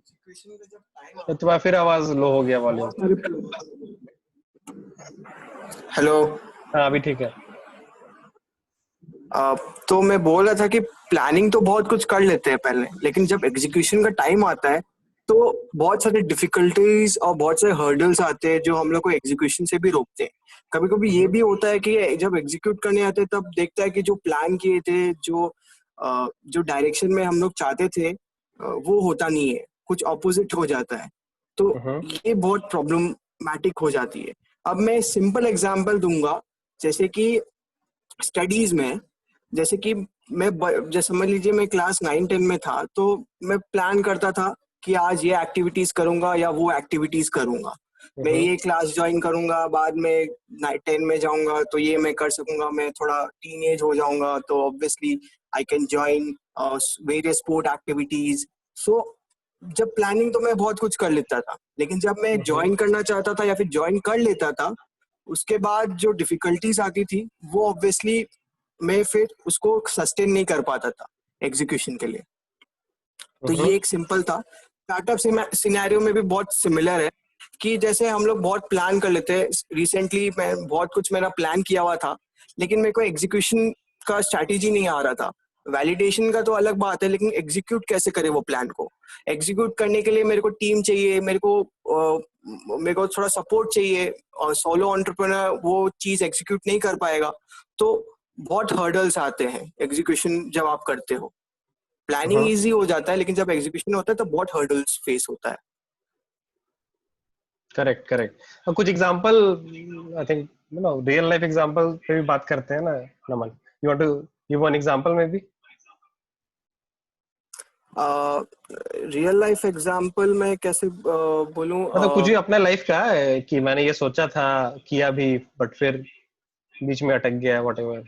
तो तुम्हारा फिर आवाज लो हो गया वॉल्यूम। हेलो। हाँ अभी ठीक है। तो मैं बोल रहा था कि प्लानिंग तो बहुत कुछ कर लेते हैं पहले, लेकिन जब एग्जीक्यूशन का टाइम आता है तो बहुत सारे डिफिकल्टीज और बहुत सारे हर्डल्स आते हैं जो हम लोग को एग्जीक्यूशन से भी रोकते हैं। कभी कभी ये भी होता है कि जब एग्जीक्यूट करने आते हैं तब देखता है कि जो प्लान किए थे, जो डायरेक्शन में हम लोग चाहते थे, वो होता नहीं है, कुछ ऑपोजिट हो जाता है। तो ये बहुत प्रॉब्लमैटिक हो जाती है। अब मैं सिंपल एग्जांपल दूंगा, जैसे कि स्टडीज में, जैसे कि जैसे समझ लीजिए मैं क्लास 9-10 में था, तो मैं प्लान करता था कि आज ये एक्टिविटीज करूंगा या वो एक्टिविटीज करूंगा, मैं ये क्लास ज्वाइन करूंगा, बाद में 10 में जाऊंगा तो ये मैं कर सकूंगा, मैं थोड़ा टीन एज हो जाऊंगा तो obviously I can join various sport activities. So जब प्लानिंग तो मैं बहुत कुछ कर लेता था, लेकिन जब मैं ज्वाइन करना चाहता था या फिर ज्वाइन कर लेता था, उसके बाद जो डिफिकल्टीज आती थी वो ऑब्वियसली मैं फिर उसको सस्टेन नहीं कर पाता था एग्जीक्यूशन के लिए। तो ये एक सिंपल था। स्टार्टअप सिनेरियो में भी बहुत सिमिलर है कि जैसे हम लोग बहुत प्लान कर लेते हैं। रिसेंटली मैं बहुत कुछ मेरा प्लान किया हुआ था, लेकिन मेरे को एग्जीक्यूशन का स्ट्रैटेजी नहीं आ रहा था। वैलिडेशन का तो अलग बात है, लेकिन एग्जीक्यूट कैसे करे वो प्लान को? एग्जीक्यूट करने के लिए मेरे को टीम चाहिए, मेरे को थोड़ा सपोर्ट चाहिए, और सोलो एंटरप्रेन्योर वो चीज एग्जीक्यूट नहीं कर पाएगा। तो बहुत हर्डल्स आते हैं एग्जीक्यूशन जब आप करते हो। प्लानिंग इजी हो जाता है, लेकिन जब एग्जीक्यूशन होता है तो बहुत हर्डल्स फेस होता है। Correct correct. कुछ example I think real life example पे भी बात करते हैं ना Naman. You want to give one example maybe? Real life example में कैसे बोलूं? मतलब कुछ भी अपने लाइफ का है कि मैंने ये सोचा था, किया भी, बट फिर बीच में अटक गया, व्हाटएवर।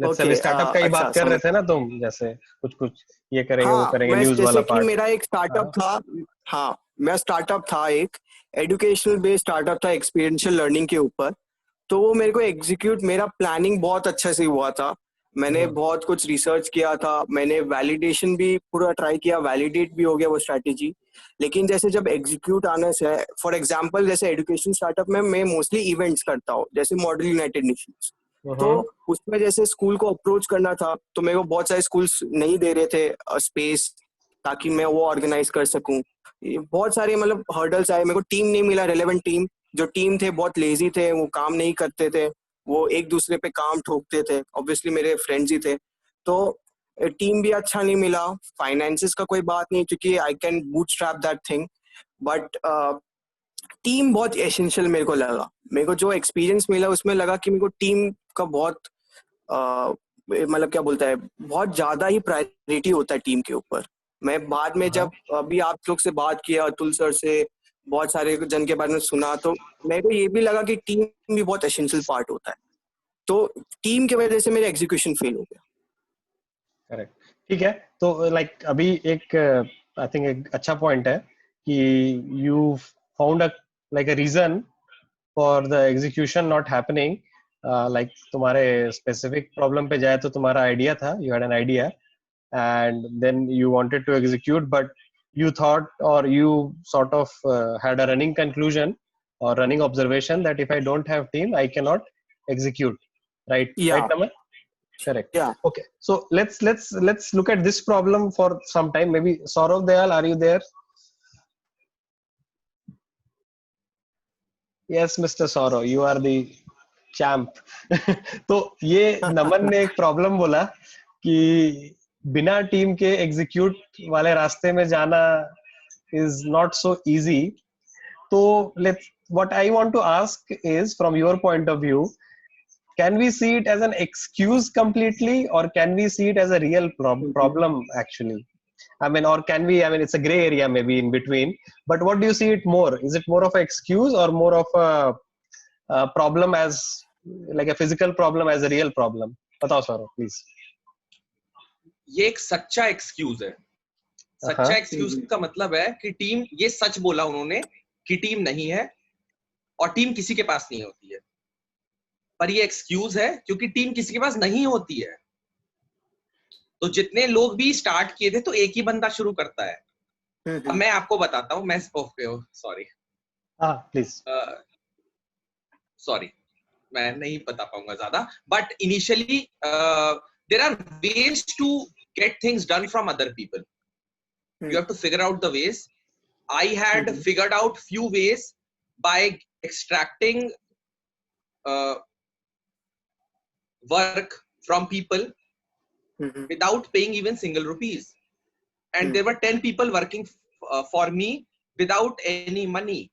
लेट्स से अभी स्टार्टअप का ही अच्छा, बात कर रहे समझ। थे ना तुम, जैसे कुछ कुछ ये करेंगे वो हाँ, करेंगे, मैं न्यूज़ वाला जैसे कि पार्ट। मेरा एक स्टार्टअप हाँ था। हाँ, मैं स्टार्टअप था, एक एजुकेशनल बेस्ड स्टार्टअप था एक्सपीरियंशियल लर्निंग के ऊपर। तो वो मेरे को एग्जीक्यूट, मेरा प्लानिंग बहुत अच्छे से हुआ था। मैंने बहुत कुछ रिसर्च किया था, मैंने वैलिडेशन भी पूरा ट्राई किया, वैलिडेट भी हो गया वो स्ट्रैटेजी। लेकिन जैसे जब एग्जीक्यूट आने से, फॉर एग्जांपल जैसे एजुकेशन स्टार्टअप में मैं मोस्टली इवेंट्स करता हूँ, जैसे मॉडल यूनाइटेड नेशंस। तो उसमें जैसे स्कूल को अप्रोच करना था, तो मेरे को बहुत सारे स्कूल्स नहीं दे रहे थे स्पेस, ताकि मैं वो ऑर्गेनाइज कर सकूं। बहुत सारे मतलब हर्डल्स आए, मेरे को टीम नहीं मिला, रेलेवेंट टीम। जो टीम थे बहुत लेजी थे, वो काम नहीं करते थे, वो एक दूसरे पे काम ठोकते थे। ऑब्वियसली मेरे फ्रेंड्स ही थे, तो टीम भी अच्छा नहीं मिला। फाइनेंसिस का कोई बात नहीं, क्योंकि I can bootstrap that thing. But team बहुत एसेंशियल मेरे को लगा। मेरे को जो एक्सपीरियंस मिला उसमें लगा कि मेरे को टीम का बहुत मतलब क्या बोलता है, बहुत ज्यादा ही प्रायोरिटी होता है टीम के ऊपर। मैं बाद में जब अभी आप लोग से बात किया, अतुल सर से, बहुत सारे जन के बारे में सुना, तो मेरे को ये भी लगा कि टीम भी बहुत एसेंशियल पार्ट होता है। तो टीम की वजह से मेरा एग्जीक्यूशन फेल हो गया। करेक्ट, ठीक है। तो लाइक अभी एक आई थिंक एक अच्छा पॉइंट है कि you found a like a reason for the execution not happening. Like तुम्हारे स्पेसिफिक प्रॉब्लम पे जाए तो तुम्हारा आइडिया था, you had an idea and then you wanted to execute, but you thought or you sort of had a running conclusion or running observation that if I don't have team I cannot execute, right? या Right, Naman? Correct. या Okay, so let's look at this problem for some time. Maybe Saurav Dayal, are you there? Yes, Mr. Saurav, you are the champ. तो ये नमन ने एक problem बोला कि बिना team के एग्जीक्यूट वाले रास्ते में जाना is not so easy. तो let's, what I want to ask is, from your point of view, can we see it as an excuse completely, or can we see it as a real problem actually? I mean, or can we, I mean, it's a gray area maybe in between, but what do you see it more? Is it more of an excuse or more of a problem, as like a physical problem, as a real problem? बताओ Saurabh please. ये एक सच्चा excuse है। सच्चा excuse का मतलब है कि टीम, ये सच बोला उन्होंने कि टीम नहीं है और टीम किसी के पास नहीं होती है, पर ये एक्सक्यूज है क्योंकि टीम किसी के पास नहीं होती है। तो जितने लोग भी स्टार्ट किए थे तो एक ही बंदा शुरू करता है, अब मैं आपको बताता हूँ, मैं सॉरी हाँ प्लीज। सॉरी मैं नहीं बता पाऊंगा ज्यादा, but initially there are ways to get things done from other people. You have to figure out the ways. I had figured out few ways by extracting work from people without paying even single rupees. And there were 10 people working for me without any money.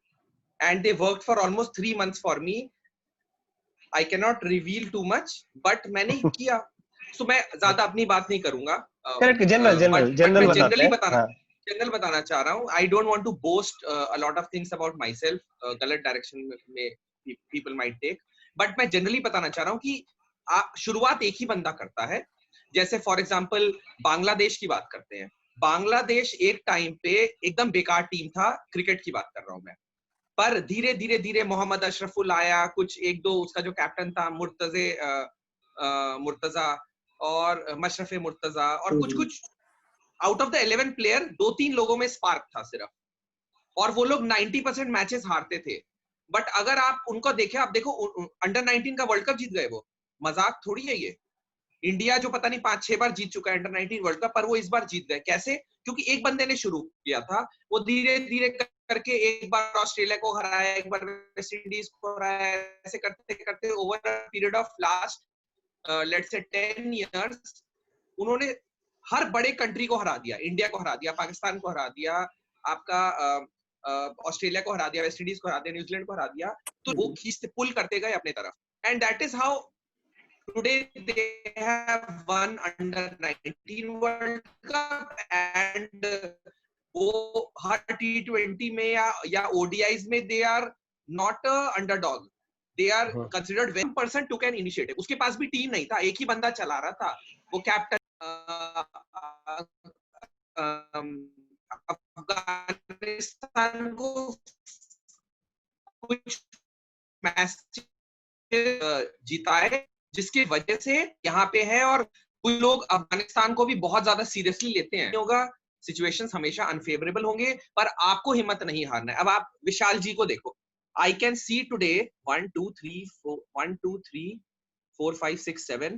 And they worked for almost 3 months for me. I cannot reveal too much, but मैंने किया. So मैं ज्यादा अपनी बात नहीं करूंगा. Correct, general मैं बताते हैं. हाँ. जनरल बताना चाह रहा हूँ. I don't want to boast a lot of things about myself. गलत डायरेक्शन में people might take. But मैं जनरली बताना चाह रहा हूँ कि शुरुआत एक ही बंदा करता है. जैसे फॉर एग्जाम्पल बांग्लादेश की बात करते हैं. बांग्लादेश एक टाइम पे एकदम बेकार टीम था, क्रिकेट की बात कर रहा हूँ मैं. पर धीरे धीरे धीरे मोहम्मद अशरफुल आया, कुछ एक दो उसका जो कैप्टन था मुर्तजा और मशरफ मुर्तजा और कुछ कुछ आउट ऑफ द 11 प्लेयर 2-3 लोगों में स्पार्क था सिर्फ, और वो लोग 90% मैचेस हारते थे. बट अगर आप उनको देखें, आप देखो अंडर 19 का वर्ल्ड कप जीत गए. वो मजाक थोड़ी है ये. इंडिया जो पता नहीं 5-6 बार जीत चुका है अंडर 19 वर्ल्ड कप, पर वो इस बार जीत गए. कैसे? क्योंकि एक बंदे ने शुरू किया था. वो धीरे धीरे करके एक बार ऑस्ट्रेलिया को हराया, एक बार वेस्ट इंडीज को हराया, ऐसे करते करते over a period of last let's say 10 years उन्होंने हर बड़े कंट्री को हरा दिया. इंडिया को हरा दिया, पाकिस्तान को हरा दिया, आपका ऑस्ट्रेलिया को हरा दिया, वेस्ट इंडीज को हरा दिया, न्यूजीलैंड को हरा दिया. तो वो खींचते पुल करते गए अपने तरफ. And that is how today they have won under 19 World Cup. and वो हर T20 में या ODIs में they are not a underdog. They are considered. 1% took an initiative. उसके पास भी टीम नहीं था, एक ही बंदा चला रहा था. वो कैप्टन अफगानिस्तान को कुछ मैच जीताए, जिसकी वजह से यहाँ पे है. और कुछ लोग अफगानिस्तान को भी बहुत ज्यादा सीरियसली लेते हैं. होगा सिचुएशंस हमेशा अनफेवरेबल होंगे, पर आपको हिम्मत नहीं हारना है. अब आप विशाल जी को देखो. I can see today 1 2 3 4 5 6 7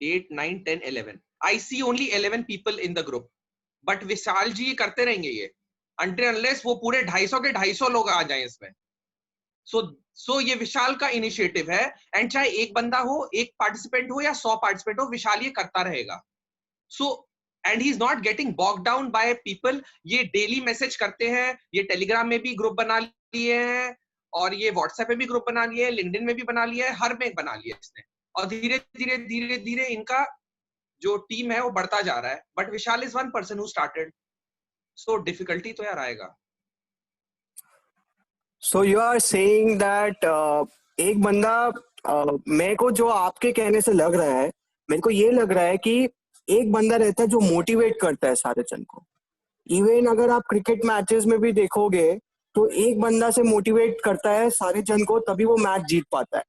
8 9 10 11. I see only 11 people in the group. But Vishal ji करते रहेंगे ये अनटिल अनलेस वो पूरे 250 के 250 लोग आ जाएं इसमें. सो ये विशाल का इनिशिएटिव है. एंड चाहे एक बंदा हो, एक पार्टिसिपेंट हो या 100 पार्टिसिपेंट हो, विशाल ये करता रहेगा. So and he is not getting bogged down by people. ये डेली मैसेज करते हैं, ये टेलीग्राम में भी ग्रुप बना लिए हैं, और ये व्हाट्सएप में भी ग्रुप बना लिए है, लिंक्डइन में भी बना लिया है, हर में बना लिया इसने. और धीरे धीरे धीरे धीरे इनका जो टीम है वो बढ़ता जा रहा है. But Vishal is one person who started. So difficulty तो यार आएगा. So you are saying that एक बंदा मेरे को जो आपके कहने से लग रहा है, मेरे को ये लग रहा है कि एक बंदा रहता है जो मोटिवेट करता है सारे जन को. इवन अगर आप क्रिकेट मैचेस में भी देखोगे तो एक बंदा से मोटिवेट करता है सारे जन को, तभी वो मैच जीत पाता है.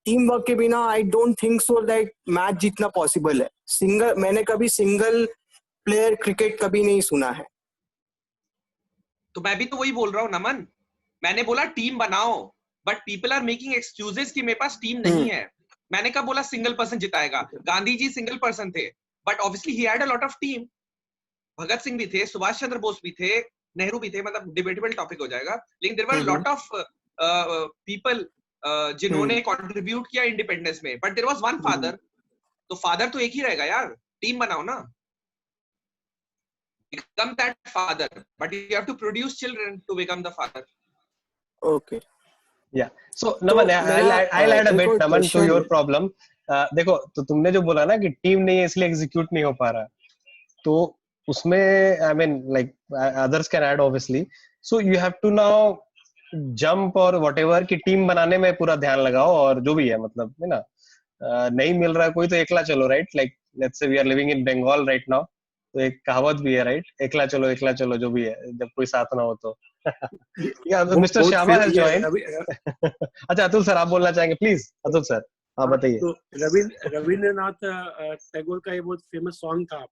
टीम वर्क के बिना I don't think so that match जीतना पॉसिबल है. मैंने कभी सिंगल प्लेयर क्रिकेट कभी नहीं सुना है. तो मैं भी तो वही बोल रहा हूँ नमन. मैंने बोला टीम बनाओ, but people are making excuses कि मेरे पास टीम नहीं है. मैंने कब बोला सिंगल पर्सन जिताएगा? गांधी जी सिंगल पर्सन थे, but obviously he had a lot of team. Bhagat Singh भी थे, सुभाष चंद्र बोस भी थे, नेहरू भी थे. मतलब डिबेटेबल टॉपिक हो जाएगा, लेकिन there were lot of people जिन्होंने कंट्रीब्यूट किया इंडिपेंडेंस में. But there was one father. तो फादर तो एक ही रहेगा यार. टीम बनाओ ना. become that father, but you have to produce children to become the father. Okay. Yeah. So Naman, I'll add a bit Naman to your problem. देखो, तो तुमने जो बोला ना कि टीम नहीं है इसलिए एग्जीक्यूट नहीं हो पा रहा, तो उसमें I mean like others can add obviously. So you have to now jump or whatever कि टीम बनाने में पूरा ध्यान लगाओ, और जो भी है मतलब है ना, नहीं मिल रहा कोई तो एकला चलो, right? Like let's say we are living in Bengal right now, तो एक कहावत भी है राइट, एकला चलो जो भी है, जब कोई साथ ना हो तो. Mister Shyama has joined. अच्छा अतुल सर आप बोलना चाहेंगे प्लीज. अतुल सर आप बताइए. तो रविंद्रनाथ टैगोर का ये बहुत फेमस सॉन्ग था,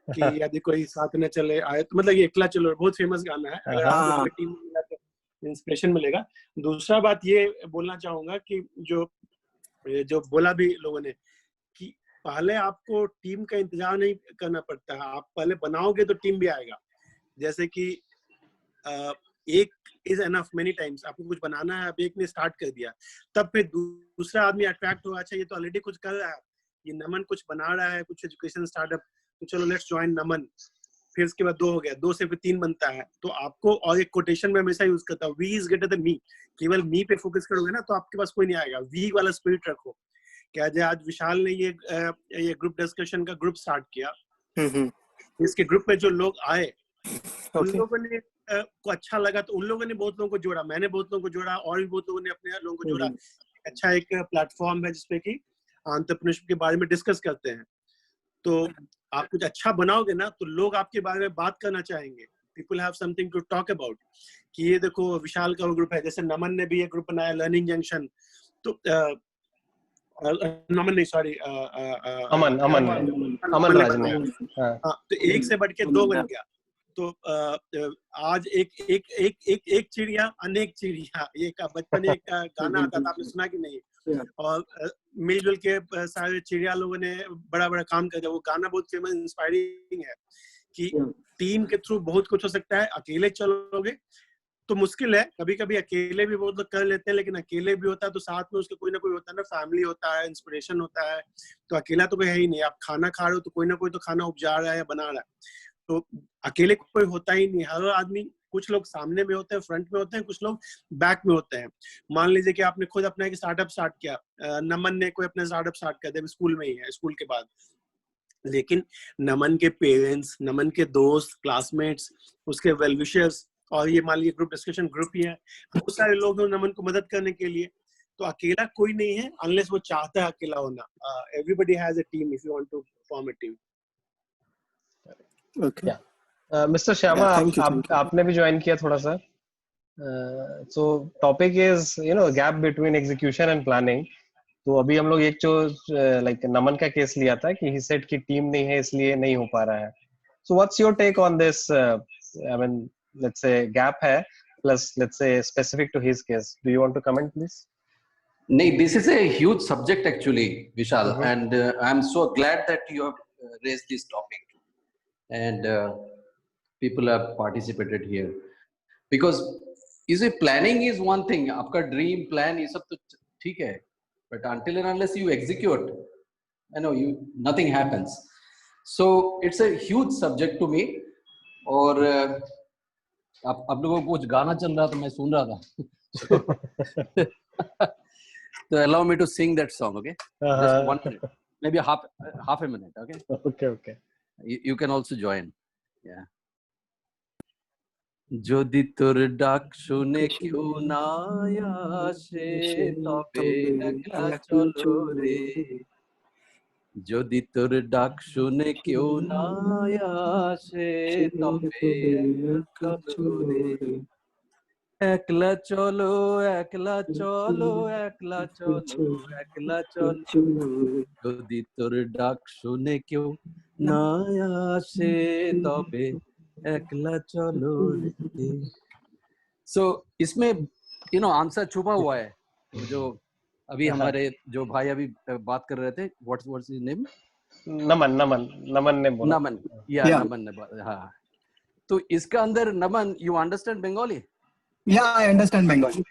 कि यदि कोई साथ न चले आए, तो मतलब ये एकला चलो बहुत फेमस गाना है, अगर आपको कोई टीम मिला तो इंस्पिरेशन मिलेगा। दूसरा बात ये बोलना चाहूंगा कि जो बोला भी लोगों ने कि पहले आपको टीम का इंतजार नहीं करना पड़ता है, आप पहले बनाओगे तो टीम भी आएगा। जैसे कि एक इज एनफ, मेनी टाइम्स आपको कुछ बनाना है, अब एक ने स्टार्ट कर दिया, तब फिर दूसरा आदमी अट्रैक्ट होगा, अच्छा ये तो ऑलरेडी कुछ कर रहा है, ये नमन कुछ बना रहा है, कुछ एजुकेशन स्टार्टअप, तो चलो लेट्स ज्वाइन नमन। फिर उसके बाद 2 हो गया, 2 से फिर 3 बनता है। तो आपको, और एक कोटेशन में हमेशा यूज करता हूँ, we is greater than me. केवल मी पे फोकस करोगे ना तो आपके पास कोई नहीं आएगा। वी वाला स्पिरिट रखो। क्या आज विशाल ने ये ग्रुप डिस्कशन का ग्रुप स्टार्ट किया, इसके ग्रुप में जो लोग आए उन लोगों ने को अच्छा लगा, तो उन लोगों ने बहुत लोगों को जोड़ा, मैंने बहुत लोगों को जोड़ा, और भी बहुत लोगों ने अपने लोगों को जोड़ा। अच्छा एक प्लेटफॉर्म है जिसपे कि एंटरप्रेन्योरशिप के बारे में डिस्कस करते हैं। तो आप कुछ अच्छा बनाओगे ना तो लोग आपके बारे में बात करना चाहेंगे। People have something to talk about, कि ये देखो विशाल का ग्रुप है, जैसे नमन ने भी एक ग्रुप बनाया लर्निंग जंक्शन, तो नमन नहीं, सॉरी, अमन राज ने, हाँ, तो एक से बढ़ के 2 बन गया। तो आज एक चिड़िया अनेक चिड़िया, ये का बचपन एक गाना आता था, आपने सुना कि नहीं? और मिलजुल के सारे चिड़िया लोगों ने बड़ा बड़ा काम कर दिया। वो गाना बहुत फेमस, इंस्पायरिंग है कि टीम के थ्रू बहुत कुछ हो सकता है। अकेले चलोगे तो मुश्किल है, कभी कभी अकेले भी बहुत लोग कर लेते हैं, लेकिन अकेले भी होता है तो साथ में उसके कोई ना कोई होता है ना, फैमिली होता है, इंस्पिरेशन होता है। तो अकेला तो कोई है ही नहीं। आप खाना खा रहे हो तो कोई ना कोई तो खाना उपजा रहा है या बना रहा है। तो अकेले कोई होता ही नहीं। हर आदमी, कुछ लोग सामने में होते हैं, फ्रंट में होते हैं, कुछ लोग बैक में होते हैं। मान लीजिए कि आपने खुद अपना एक स्टार्टअप स्टार्ट किया, नमन ने कोई अपना स्टार्टअप स्टार्ट कर दिया, स्कूल में ही है, स्कूल के बाद, लेकिन नमन के पेरेंट्स, नमन के दोस्त, क्लासमेट्स, उसके वेल विशर्स, और ये मान लीजिए ग्रुप डिस्कशन ग्रुप ही है, बहुत सारे लोग हैं नमन को मदद करने के लिए। तो अकेला कोई नहीं है अनलेस वो चाहता है अकेला होना। Everybody has a team if you want to form a team. Okay, mister Shyama, आपने भी ज्वाइन किया थोड़ा सा। So topic is gap between execution and planning. तो अभी हम लोग एक जो लाइक नमन का केस लिया था कि ही सेड की टीम नहीं है इसलिए नहीं हो पा रहा है। So what's your take on this? I mean let's say gap है, plus let's say specific to his case. Do you want to comment please? No, this is a huge subject actually, Vishal, and I'm so glad that you have raised this topic, and people have participated here, because you see, planning is one thing. आपका dream plan ये सब तो ठीक है, but until and unless you execute, nothing happens. So it's a huge subject to me. और आप लोगों को कुछ गाना चल रहा था, मैं सुन रहा था. So allow me to sing that song, okay? Just 1 minute, maybe half a minute, okay? Okay. You can also join. Yeah. যদি তোর ডাক শুনে কেউ না আসে তবে একলা চলো রে, যদি তোর ডাক শুনে কেউ না আসে তবে একলা চলো রে, একলা চলো একলা চলো একলা চলো একলা চলো, যদি তোর ডাক শুনে কেউ না আসে তবে একলা চলো রে। सो इसमें आंसर छुपा हुआ है। जो अभी हमारे जो भाई अभी बात कर रहे थे, व्हाट्स हिज नेम? नमन ने बोला। नमन, नमन ने, हाँ। तो इसका अंदर Naman, you understand Bengali? Yeah, I understand Bengali.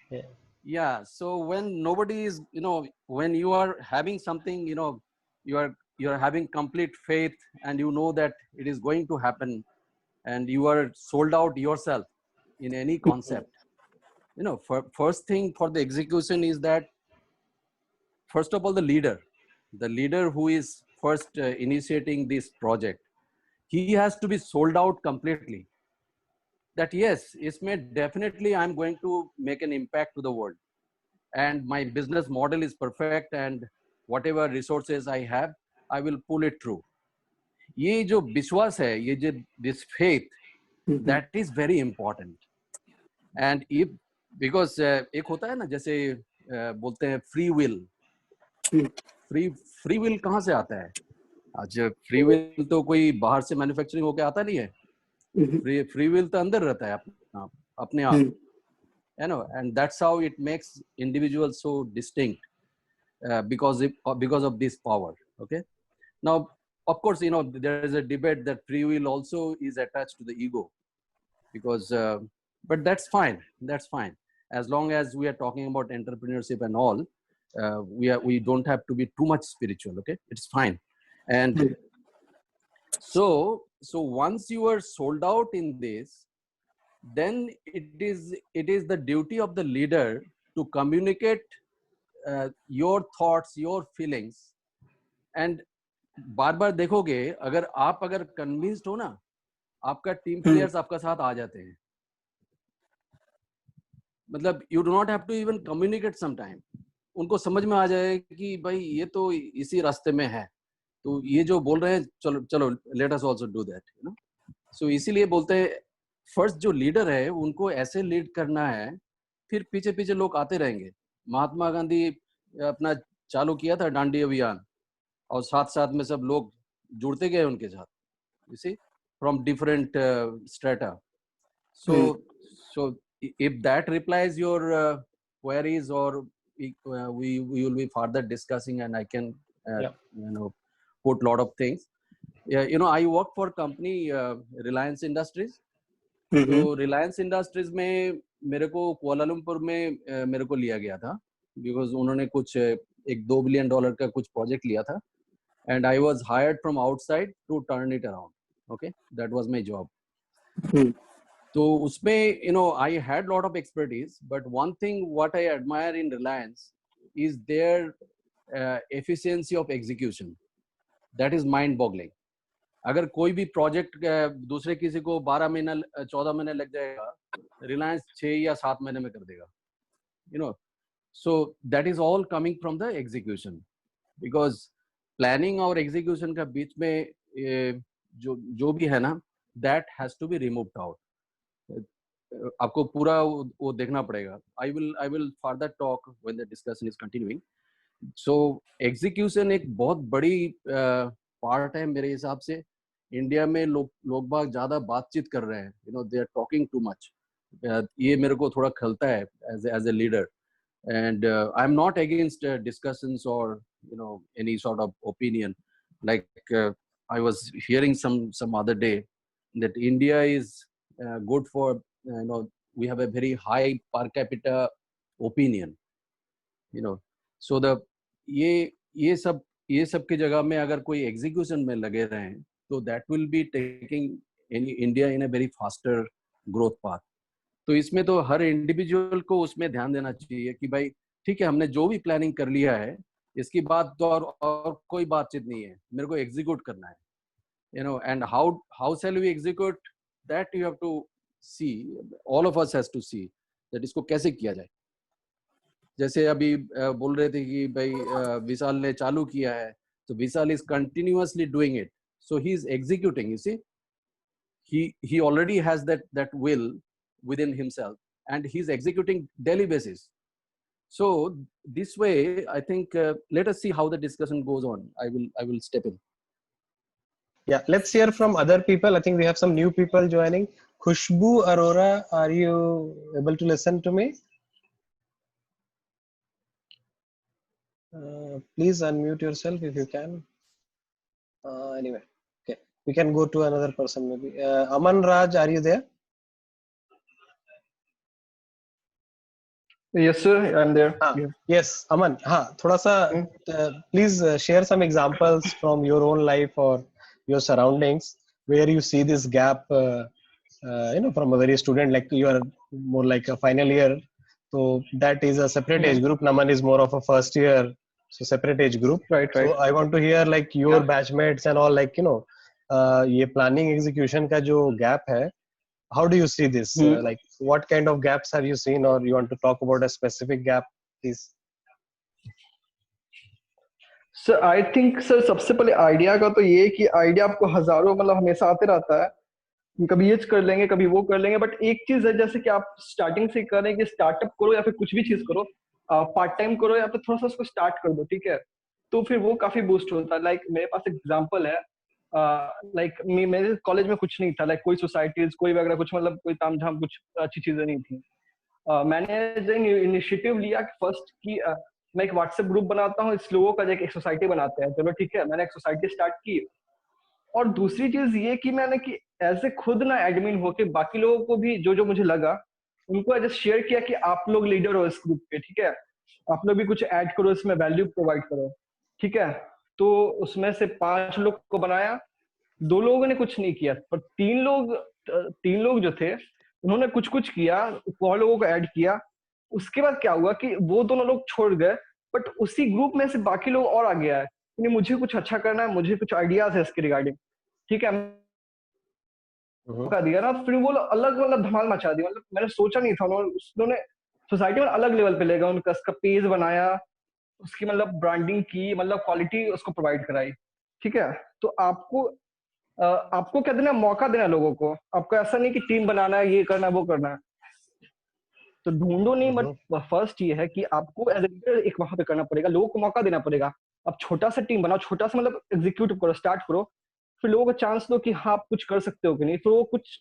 Yeah, so when nobody is, when you are having something, you're having complete faith and you know that it is going to happen and you are sold out yourself in any concept. First thing for the execution is that, first of all, the leader who is first initiating this project, he has to be sold out completely. That yes, definitely I'm going to make an impact to the world, and my business model is perfect, and whatever resources I have, I will pull it through. ये जो विश्वास है, ये जो this faith, that is very important. And if, because एक होता है ना, जैसे बोलते हैं फ्री विल, फ्री विल कहाँ से आता है? आज फ्री विल तो कोई बाहर से मैन्युफैक्चरिंग होके आता नहीं है, फ्री विल तो अंदर रहता है अपने आप, you know, and that's how it makes individuals so distinct, because of this power. Okay, now of course, you know, there is a debate that free will also is attached to the ego, because but that's fine as long as we are talking about entrepreneurship and all. We don't have to be too much spiritual. Okay, it's fine. And so once you are sold out in this, then it is the duty of the leader to communicate your thoughts, your feelings. And बार बार देखोगे, अगर convinced हो ना, आपका team players आपका साथ आ जाते हैं. मतलब you do not have to even communicate some time, उनको समझ में आ जाए कि भाई ये तो इसी रास्ते में है, तो ये जो बोल रहे हैं चलो चलो let us also do that, you know. So इसीलिए बोलते हैं फर्स्ट जो लीडर है उनको ऐसे लीड करना है, फिर पीछे पीछे लोग आते रहेंगे. महात्मा गांधी अपना चालू किया था डांडी अभियान, और साथ साथ में सब लोग जुड़ते गए उनके साथ, you see, from different strata. So if that replies your queries, or we will be further discussing, and I can you know, put lot of things. You know, I work for company Reliance Industries. तो Reliance industries में मेरे को Kuala Lumpur में मेरे को लिया गया था, बिकॉज उन्होंने कुछ $1-2 बिलियन का कुछ प्रोजेक्ट लिया था, and I was hired from outside to turn it around. Okay, that was my job. तो उसमें you know I had lot of expertise, but one thing what I admire in Reliance is their efficiency of execution. That is mind boggling. अगर कोई भी project दूसरे किसी को 12 महीना 14 महीने लग जाएगा, रिलायंस 6 या 7 महीने में कर देगा, you know. So that is all coming from the execution, because planning और एग्जीक्यूशन का बीच में जो भी है ना, that has to be removed out. आपको पूरा वो देखना पड़ेगा. I will further talk when the discussion is continuing. So execution एक बहुत बड़ी पार्ट है मेरे हिसाब से. इंडिया में लोग बाग ज्यादा बातचीत कर रहे हैं, you know, they are talking too much. ये मेरे को थोड़ा खलता है as a leader. And I am not against discussions और you know any sort of opinion. Like I was hearing some other day that India is good for, you know, we have a very high per capita opinion, you know. So ये सब की जगह में अगर कोई execution में लगे रहें, तो that will be taking India in a very faster growth path. तो इसमें तो हर इंडिविजुअल को उसमें ध्यान देना चाहिए कि भाई ठीक है, हमने जो भी प्लानिंग कर लिया है, इसकी बात तो और कोई बातचीत नहीं है, मेरे को एग्जीक्यूट करना है, you know. And how shall we execute, that you have to see, all of us has to see that इसको कैसे किया जाए. जैसे अभी बोल रहे थे कि भाई विशाल ने चालू किया है, तो Vishal is continuously doing it, so he is executing. You see, he already has that will within himself, and he's executing daily basis. So this way I think let us see how the discussion goes on. I will step in. Yeah, let's hear from other people. I think we have some new people joining. Khushbu Arora, are you able to listen to me? Please unmute yourself if you can. Anyway, okay, we can go to another person maybe. Aman Raj, are you there? Yes sir, I'm there. Yeah. Yes, Aman. थोड़ा सा please share some examples from your own life or your surroundings where you see this gap, you know, from a very student, like you are more like a final year, so that is a separate age group. Naman is more of a first year, so separate age group. Right. So I want to hear like your batchmates and all, like, you know, ये planning execution का जो gap है, how do you see this? Like what kind of gaps have you seen, or you want to talk about a specific gap, please? Sir I think sir सबसे पहले idea का तो ये कि idea आपको हजारों मतलब हमेशा आते रहता है, कभी ये कर लेंगे कभी वो कर लेंगे. बट एक चीज है, जैसे कि आप स्टार्टिंग से करें कि स्टार्टअप करो या फिर कुछ भी चीज करो, पार्ट टाइम करो या फिर थोड़ा सा उसको स्टार्ट कर दो, ठीक है. तो फिर वो काफी बूस्ट होता है। लाइक मेरे पास एग्जांपल है, लाइक मेरे कॉलेज में कुछ नहीं था, लाइक कोई सोसाइटीज कोई वगैरह कुछ, मतलब कोई तामझाम कुछ अच्छी चीजें नहीं थी। मैंने इनिशिएटिव लिया कि फर्स्ट की मैं एक व्हाट्सएप ग्रुप बनाता हूँ इस लोगों का, जो एक सोसाइटी बनाते हैं, चलो ठीक है, मैंने एक सोसाइटी स्टार्ट की। और दूसरी चीज ये कि मैंने कि ऐसे खुद ना एडमिन होके बाकी लोगों को भी जो जो मुझे लगा उनको ऐसे शेयर किया कि आप लोग लीडर हो इस ग्रुप पे, ठीक है, आप लोग भी कुछ ऐड करो इसमें, वैल्यू प्रोवाइड करो, ठीक है। तो उसमें से 5 लोग को बनाया, 2 लोगों ने कुछ नहीं किया, पर 3 लोग जो थे उन्होंने कुछ कुछ किया, और लोगों को ऐड किया। उसके बाद क्या हुआ कि वो दोनों लोग छोड़ गए, बट उसी ग्रुप में से बाकी लोग और आ गया है कि मुझे कुछ अच्छा करना है, मुझे कुछ आइडियाज है इसके रिगार्डिंग, ठीक है, का दिया ना। फिर वो अलग मतलब धमाल मचा दिया, मतलब मैंने सोचा नहीं था। उन्होंने सोसाइटी में अलग लेवल पे ले गया, उनका उसका पेज बनाया, उसकी मतलब ब्रांडिंग की, मतलब क्वालिटी उसको प्रोवाइड कराई, ठीक है। तो आपको क्या देना, मौका देना लोगों को, आपको ऐसा नहीं कि टीम बनाना है, ये करना है वो करना है, तो ढूंढो नहीं। बट फर्स्ट ये है कि आपको एज ए लीडर एक वहां पे करना पड़ेगा, लोगों को मौका देना पड़ेगा। आप छोटा सा टीम बनाओ, छोटा सा मतलब एग्जीक्यूट करो, स्टार्ट करो, फिर लोगों को चांस दो कि हाँ आप कुछ कर सकते हो कि नहीं। फिर वो कुछ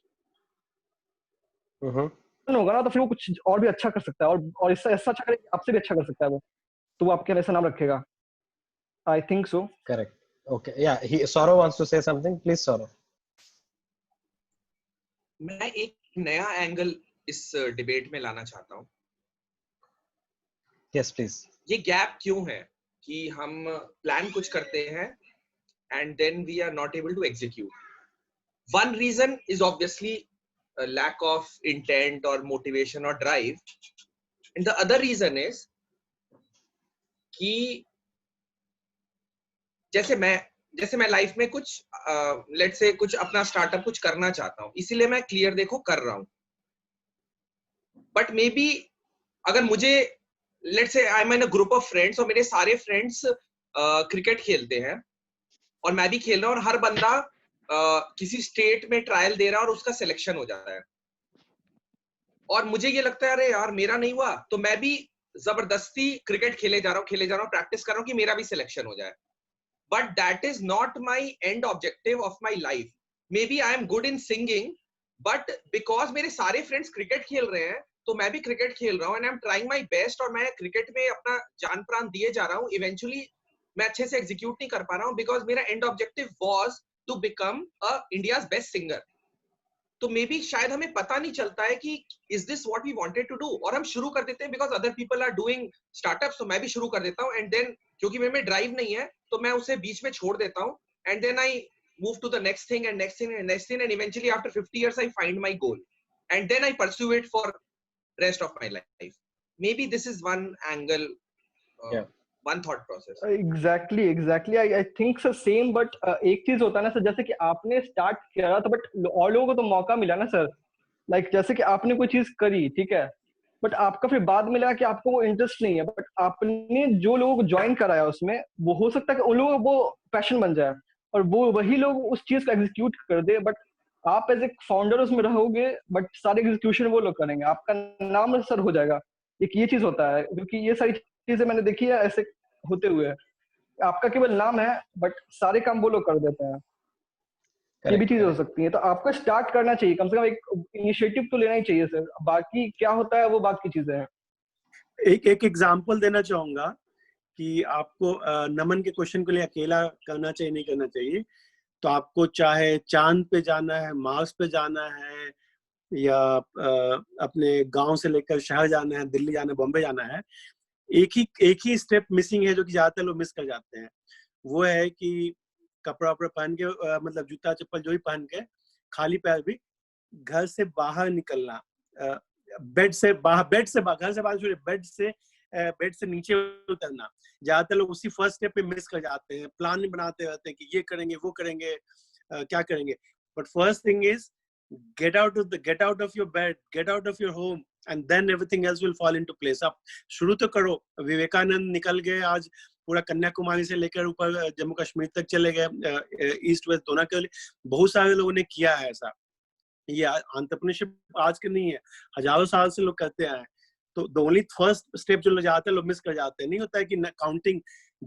होगा ना, तो फिर वो कुछ और भी अच्छा कर सकता है, और इससे ऐसा अच्छा करे, आपसे भी अच्छा कर सकता है वो, तो वो आपके हमेशा नाम रखेगा। I think so. Correct. Okay. Yeah. Saurav wants to say something. Please, Saurav. मैं एक नया एंगल इस डिबेट में लाना चाहता हूँ। Yes, please. ये गैप क्यों है कि हम प्लान कुछ करते हैं and then we are not able to execute? One reason is obviously a lack of intent or motivation or drive, and the other reason is कि जैसे मैं लाइफ में कुछ लेट्स से कुछ अपना स्टार्टअप कुछ करना चाहता हूँ, इसीलिए मैं क्लियर देखो कर रहा हूँ। बट मे बी अगर मुझे let's say I am in a group of friends और मेरे सारे फ्रेंड्स क्रिकेट खेलते हैं और मैं भी खेल रहा हूँ, और हर बंदा किसी स्टेट में ट्रायल दे रहा है और उसका सिलेक्शन हो जाता है, और मुझे ये लगता है अरे यार मेरा नहीं हुआ, तो मैं भी जबरदस्ती क्रिकेट खेले जा रहा हूँ, प्रैक्टिस कर रहा हूँ कि मेरा भी सिलेक्शन हो जाए। But that is not my end objective of my life. Maybe I am good in singing, but because मेरे सारे friends क्रिकेट खेल रहे हैं तो मैं भी क्रिकेट खेल रहा हूँ, and I'm trying my best, और मैं क्रिकेट में अपना जान प्राण दिए जा रहा हूँ। Eventually मैं अच्छे से execute नहीं कर पा रहा हूँ because मेरा end objective was to become a India's best singer. तो मे बी शायद हमें पता नहीं चलता है कि is this what we wanted to do, और हम शुरू कर देते हैं because other people are doing startups, तो मैं भी शुरू कर देता हूँ, एंड देन क्योंकि मेरे में ड्राइव नहीं है तो मैं उसे बीच में छोड़ देता हूँ, and then I move to the next thing and next thing and next thing, and eventually after 50 years I find my goal and then I pursue it for rest of my life. Maybe this is one angle, one thought process. Exactly I think sir same. But एक चीज होता है ना sir, जैसे कि आपने start किया था बट और लोगों को तो मौका मिला ना सर। लाइक जैसे कि आपने कोई चीज करी, ठीक है, बट आपका फिर बाद में लगा कि आपको वो इंटरेस्ट नहीं है, बट आपने जो लोगों को ज्वाइन कराया उसमें, वो हो सकता है कि उन लोगों को वो पैशन बन जाए और वो वही लोग उस चीज को एग्जीक्यूट कर दे। बट आप एज ए फाउंडर उसमें रहोगे, बट सारे एग्जीक्यूशन वो लोग करेंगे, आपका नाम सर हो जाएगा। एक ये चीज होता है, क्योंकि ये सारी चीजें मैंने देखी है ऐसे होते हुए। आपका केवल नाम है बट सारे काम वो लोग कर देते हैं। ये भी चीज हो सकती है, तो आपको स्टार्ट करना चाहिए, कम से कम एक इनिशिएटिव तो लेना ही चाहिए सर। बाकी क्या होता है वो बाकी चीजें हैं। एक एग्जांपल देना चाहूंगा कि आपको नमन के क्वेश्चन के लिए अकेला करना चाहिए नहीं करना चाहिए, तो आपको चाहे चांद पे जाना है, मार्स पे जाना है, या अपने गांव से लेकर शहर जाना है, दिल्ली जाना है, बॉम्बे जाना है, एक ही स्टेप मिसिंग है जो कि ज्यादातर लोग मिस कर जाते हैं। वो है कि कपड़ा वपड़ा पहन के मतलब जूता चप्पल जो भी पहन के खाली पैर भी घर से बाहर निकलना, बेड से नीचे उतरना। ज्यादातर लोग उसी फर्स्ट स्टेप पे मिस कर जाते हैं, प्लान नहीं बनाते रहते हैं कि ये करेंगे वो करेंगे क्या करेंगे। But first thing is get out of your bed, get out of your home, and then everything else will fall into place. आप शुरू तो करो। विवेकानंद निकल गए, आज पूरा कन्याकुमारी से लेकर ऊपर जम्मू कश्मीर तक चले गए, ईस्ट वेस्ट दोनों के लिए। बहुत सारे लोगों ने किया है ऐसा। ये एंटरप्रेन्योरशिप आज के नहीं है, हजारों साल से लोग करते आए हैं। तो द ओनली फर्स्ट स्टेप जो लोग जाते हैं लोग मिस कर जाते हैं। नहीं होता है कि काउंटिंग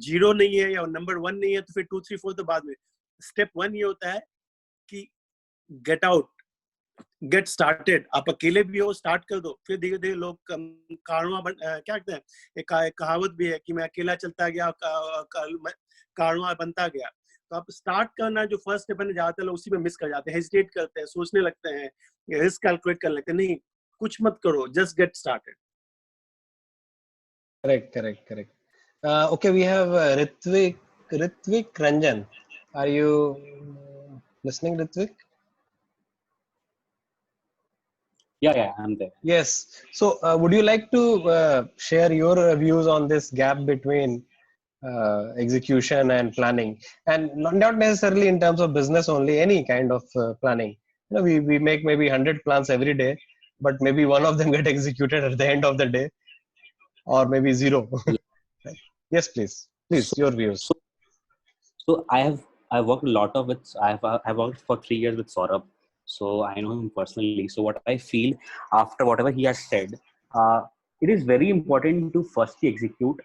0 नहीं है या नंबर 1 नहीं है तो फिर 2 3 4 तो बाद में। स्टेप 1 ये होता है कि गेट आउट, गेट स्टार्टेड। आप अकेले भी हो, स्टार्ट कर दो, फिर धीरे धीरे लोग क्या कहते हैं, एक कहावत भी है कि मैं अकेला चलता गया कारवां बनता गया। तो आप स्टार्ट करना जो फर्स्ट स्टेप है, ज्यादातर लोग उसी में मिस कर जाते हैं, हेजिटेट करते हैं, सोचने लगते हैं, रिस्क कैलकुलेट कर लेते हैं। नहीं, कुछ मत करो, just get started. Correct. Okay, we have Ritvik Ranjan. Are you listening, Ritvik? Yeah, I'm there. Yes. So, would you like to share your views on this gap between execution and planning, and not necessarily in terms of business only, any kind of planning? We make maybe 100 plans every day, but maybe one of them get executed at the end of the day, or maybe zero. Yes, please, So, your views. so I worked a lot of with I worked for 3 years with Saurabh, so I know him personally. So what I feel after whatever he has said, it is very important to firstly execute,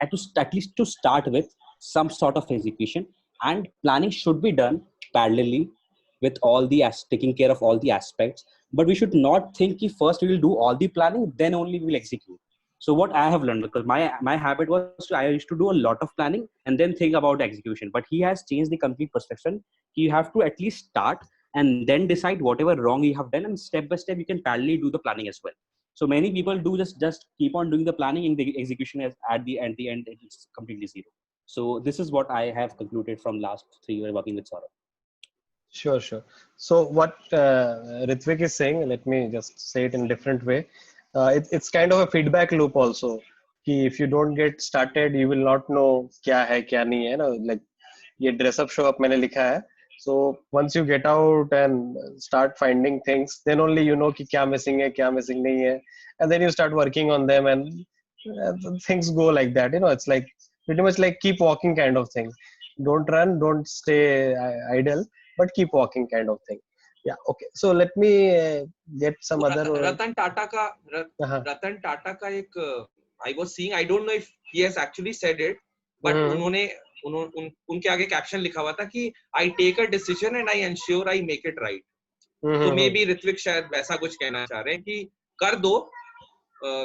at least to start with some sort of execution, and planning should be done parallelly with all the taking care of all the aspects. But we should not think that first we will do all the planning, then only we will execute. So what I have learned, because my habit was I used to do a lot of planning and then think about execution. But he has changed the complete perception. You have to at least start and then decide whatever wrong you have done, and step by step you can parallelly do the planning as well. So many people do just keep on doing the planning, and the execution is at the end it's completely zero. So this is what I have concluded from last 3 years working with Saurabh. Sure. So what Ritvik is saying, let me just say it in a different way. It's kind of a feedback loop also. कि if you don't get started, you will not know क्या है क्या नहीं है ना. Like ये dress up show up मैंने लिखा है. So once you get out and start finding things, then only you know कि क्या missing है क्या missing नहीं है, and then you start working on them, and things go like that. It's like pretty much like keep walking kind of thing. Don't run, don't stay idle, but keep walking kind of thing. Yeah. Okay. So let me get some other. Ratan Tata का एक I was seeing, I don't know if he has actually said it, but उनके आगे caption लिखा हुआ था कि I take a decision and I ensure I make it right. तो maybe Ritwik शायद वैसा कुछ कहना चाह रहे हैं कि कर दो.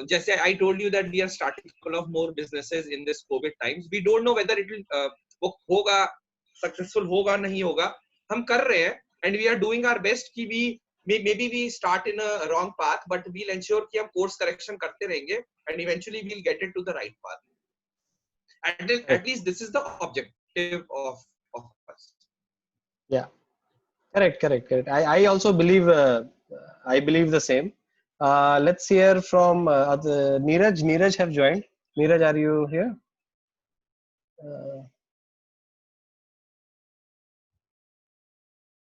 जैसे I told you that we are starting a couple of more businesses in this COVID times. We don't know whether it will वो होगा, successful होगा नहीं होगा. हम कर रहे हैं and we are doing our best कि maybe we start in a wrong path, but we'll ensure कि हम course correction करते रहेंगे and eventually we'll get it to the right path. At least this is the objective of us. Yeah. Correct. I also believe I believe the same. Let's hear from Neeraj. Neeraj have joined. Neeraj, are you here?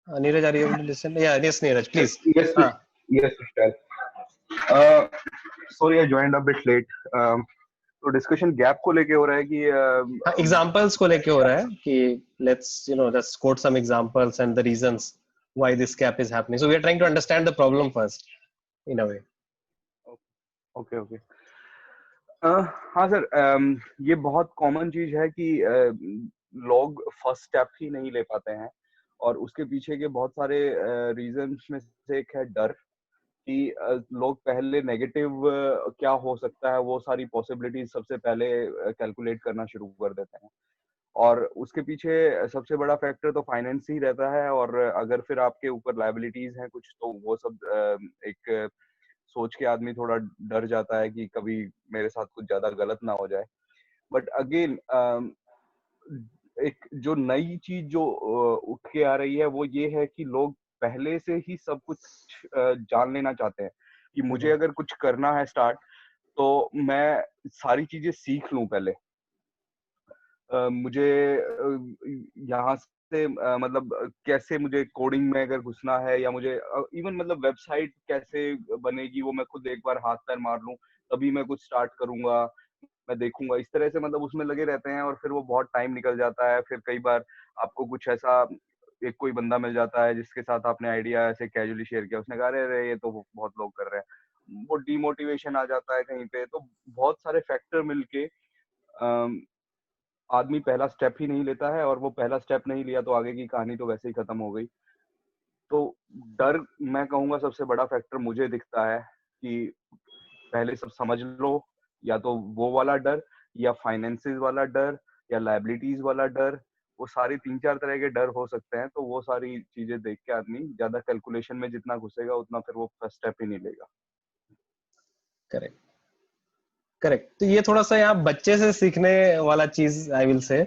Neeraj, are you able to listen? Yeah, yes, Neeraj, please. Yes, Vishal. Sorry, I joined a bit late. तो discussion gap को लेके हो रहा है कि examples को लेके हो रहा है कि let's just quote some examples and the reasons why this gap is happening. So we are trying to understand the problem first in a way. Okay हाँ सर, ये बहुत कॉमन चीज है कि लोग फर्स्ट स्टेप ही नहीं ले पाते हैं, और उसके पीछे के बहुत सारे रीजंस में से एक है डर कि लोग पहले नेगेटिव क्या हो सकता है वो सारी पॉसिबिलिटीज सबसे पहले कैलकुलेट करना शुरू कर देते हैं, और उसके पीछे सबसे बड़ा फैक्टर तो फाइनेंस ही रहता है। और अगर फिर आपके ऊपर लायबिलिटीज हैं कुछ, तो वो सब एक सोच के आदमी थोड़ा डर जाता है कि कभी मेरे साथ कुछ ज्यादा गलत ना हो जाए। बट अगेन एक जो नई चीज जो उठ के आ रही है वो ये है कि लोग पहले से ही सब कुछ जान लेना चाहते हैं कि मुझे अगर कुछ करना है स्टार्ट, तो मैं सारी चीजें सीख लूं पहले। मुझे यहाँ से मतलब कैसे मुझे कोडिंग में अगर घुसना है, या मुझे इवन मतलब वेबसाइट कैसे बनेगी वो मैं खुद एक बार हाथ पैर मार लूं, तभी मैं कुछ स्टार्ट करूंगा, मैं देखूंगा। इस तरह से मतलब उसमें लगे रहते हैं, और फिर वो बहुत टाइम निकल जाता है। फिर कई बार आपको कुछ ऐसा एक कोई बंदा मिल जाता है जिसके साथ आपने आइडिया ऐसे कैजुअली शेयर किया, उसने कहा अरे ये तो बहुत लोग कर रहे हैं, वो डिमोटिवेशन आ जाता है कहीं पे, तो बहुत सारे फैक्टर मिलके आदमी पहला स्टेप ही नहीं लेता है, और वो पहला स्टेप नहीं लिया तो आगे की कहानी तो वैसे ही खत्म हो गई। तो डर, मैं कहूंगा सबसे बड़ा फैक्टर मुझे दिखता है कि पहले सब समझ लो, या तो वो वाला डर, या फाइनेंसेस वाला डर, या लायबिलिटीज वाला डर। वो सारी 3-4 तरह के डर हो सकते हैं, तो वो सारी चीजें देख के आदमी ज्यादा कैलकुलेशन में जितना घुसेगा उतना फिर वो फर्स्ट स्टेप ही नहीं लेगा। Correct, correct. तो ये थोड़ा सा यहाँ बच्चे से सीखने वाला चीज आई विल से,